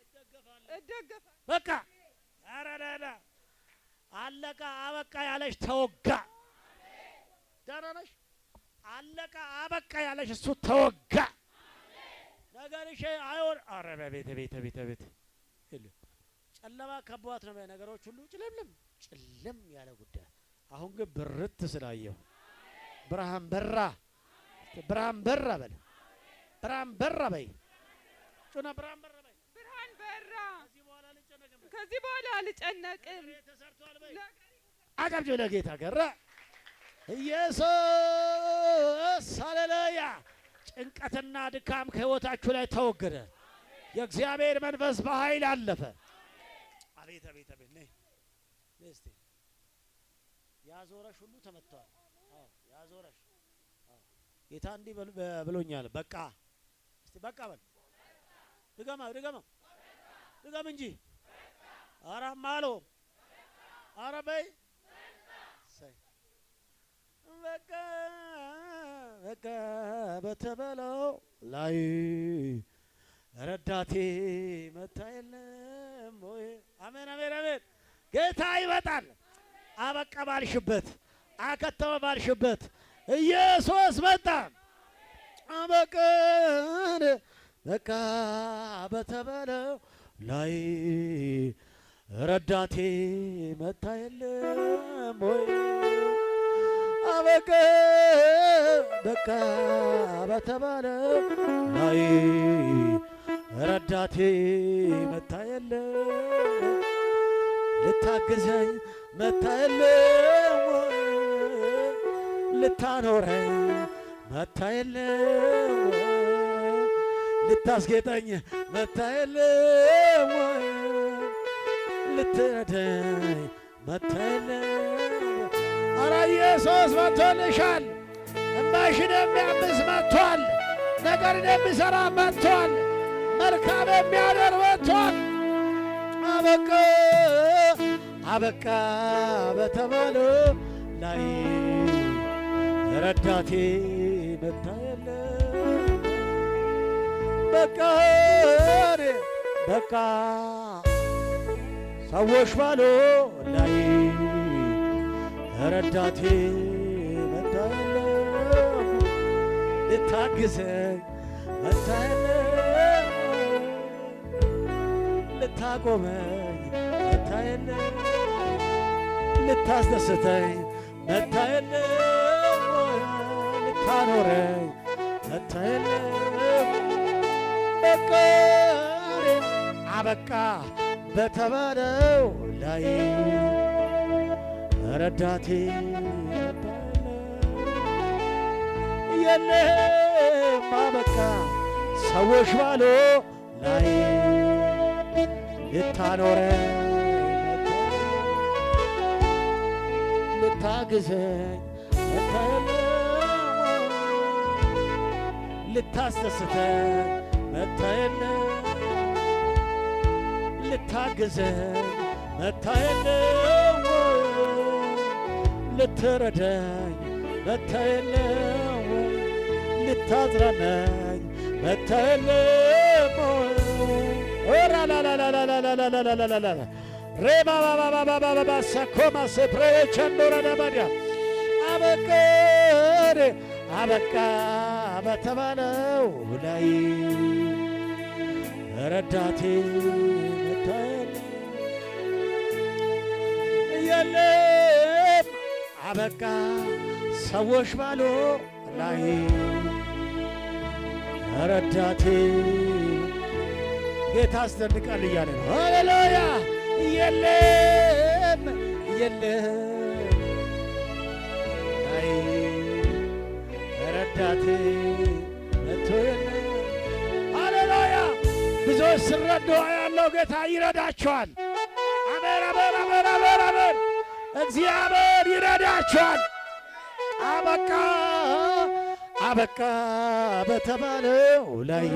እደገፋለሁ። በቃ አራዳዳ አለቃ አበቃ ያለሽ ተወጋ። ደህና ነሽ? አለቃ አበቃ ያለሽ እሱ ተወጋ። ነገርሽ አይወር አረ በቤት ቤት ቤት ቤት ጨለማ ከቧት ነው ነገሮች ሁሉ ጭልምልም ጭልም ያለ ጉዳይ። አሁን ግን ብርት ስላየው ብርሃን በራ። ብርሃን በራ በል። ብርሃን በራ በይ። ጩና ብርሃን በራ በይ። ብርሃን በራ። ከዚህ በኋላ አልጨነቅም። አጨብጭብ ለጌታ ገራ ኢየሱስ ሃሌሉያ። ጭንቀትና ድካም ከህይወታችሁ ላይ ተወገደ። የእግዚአብሔር መንፈስ በኃይል አለፈ። አቤት አቤት አቤት ነይ እስቲ ያዞረሽ ሁሉ ተመቷል። አዎ ያዞረሽ ጌታ እንዲህ ብሎኛል። በቃ እስቲ በቃ በል። ድገማ ድገማ ድገም እንጂ ኧረ ማሎ ኧረ በይ በቃ በቃ በተበለው ላይ ረዳቴ መታ የለም ወይ? አሜን አሜን አሜን። ጌታ ይመጣል። አበቃ ባልሽበት፣ አከተመ ባልሽበት ኢየሱስ መጣ። አበቃን በቃ በተበለው ላይ ረዳቴ መታ የለም ወይ? አበቃ በቃ በተበለው ላይ ረዳቴ መታ የለም። ልታግዘኝ መታ የለም ወይ? ልታኖረኝ መታ የለም ወይ? ልታስጌጠኝ መታ የለም ወይ? ልትረዳኝ መታ የለም? ኧረ ኢየሱስ መጥቶልሻል። እምባሽን የሚያብስ መጥቷል። ነገርን የሚሠራ መጥቷል። መልካም የሚያደርግ መጥቷል። አበቃ አበቃ በተባለው ላይ ረዳቴ መታ የለም። በቃ በቃ ሰዎች ባሉ ላይ ረዳቴ መታ የለም። ልታግዘኝ መታ የለም። ልታቆመኝ መታ የለም። ልታስደስተኝ መታ የለም። ልታኖረኝ መታ የለም። በቃ አበቃ በተባለው ላይ ረዳቴ መታ የለም። አበቃ ሰዎች ባሉ ላይ ልታኖረኝ ልታግዘኝ ልታስደስተኝ መታየለ ልታግዘኝ መታየለ ልትረዳኝ መታየለ ልታዝናናኝ መታየለ ኦራላላላላላላላላላላ ሬባባባባባባ ሰኮማ ሰፕሬቸንዶራ ነባዲያ አበቀር አበቃ በተባለው ላይ ረዳቴ መታየለ የለም አበቃ ሰዎች ባሉ ላይ ረዳቴ ጌታ አስደንቃል እያለ ነው። ሃሌሉያ የለም የለም አይ ረዳቴ መቶ የለም። ሃሌሉያ ብዙዎች ሲረዱ ያለው ጌታ ይረዳቸዋል። አሜን አሜን አሜን አሜን አሜን። እግዚአብሔር ይረዳቸዋል። አበቃ አበቃ በተባለው ላይ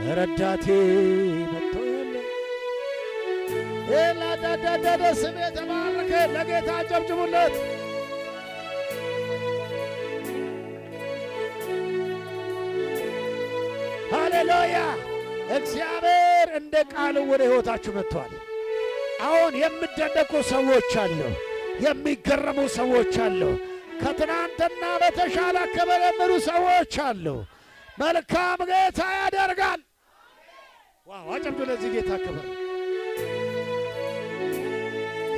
ረዳቴ መጥቶ የለ ላዳዳዳደ ስም የተባረከ ለጌታ ጨብጭቡለት። ሃሌሉያ እግዚአብሔር እንደ ቃሉ ወደ ሕይወታችሁ መጥቷል። አሁን የሚደነቁ ሰዎች አሉ፣ የሚገረሙ ሰዎች አሉ፣ ከትናንትና በተሻለ ክብር የሚሉ ሰዎች አሉ። መልካም ጌታ ያደርጋል። ዋው አጨብጭቡ ለዚህ ጌታ ክብር።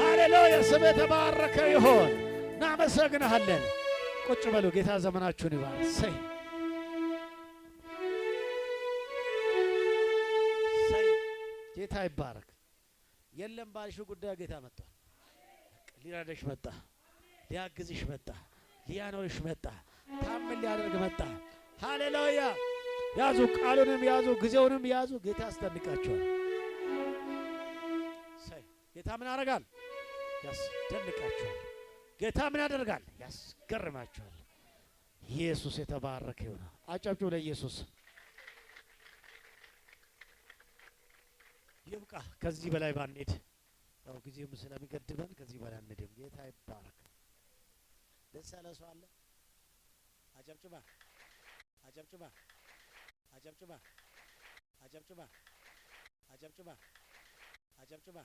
ሃሌሉያ ስም የተባረከ ይሆን። እናመሰግንሃለን። ቁጭ በሉ። ጌታ ዘመናችሁን ይባርክ። ሰይ ጌታ ይባረክ። የለም ባልሽው ጉዳይ ጌታ መጥቷል። ሊረዳሽ መጣ፣ ሊያግዝሽ መጣ፣ ሊያኖርሽ መጣ፣ ታምን ሊያደርግ መጣ። ሃሌሉያ ያዙ፣ ቃሉንም ያዙ፣ ጊዜውንም ያዙ። ጌታ ያስደንቃቸዋል። ጌታ ምን ያደርጋል? ያስደንቃቸዋል። ጌታ ምን ያደርጋል? ያስገርማቸዋል። ኢየሱስ የተባረከ ይሁን። አጨብጭቡ ለኢየሱስ። ይብቃ። ከዚህ በላይ ባንሄድ ያው ጊዜም ስለሚገድበን ከዚህ በላይ አንሄድም። ጌታ ይባረክ። ደስ ያለ ሰው አለ? አጨብጭባ አጨብጭባ አጨብጭባ አጨብጭባ አጨብጭባ አጨብጭባ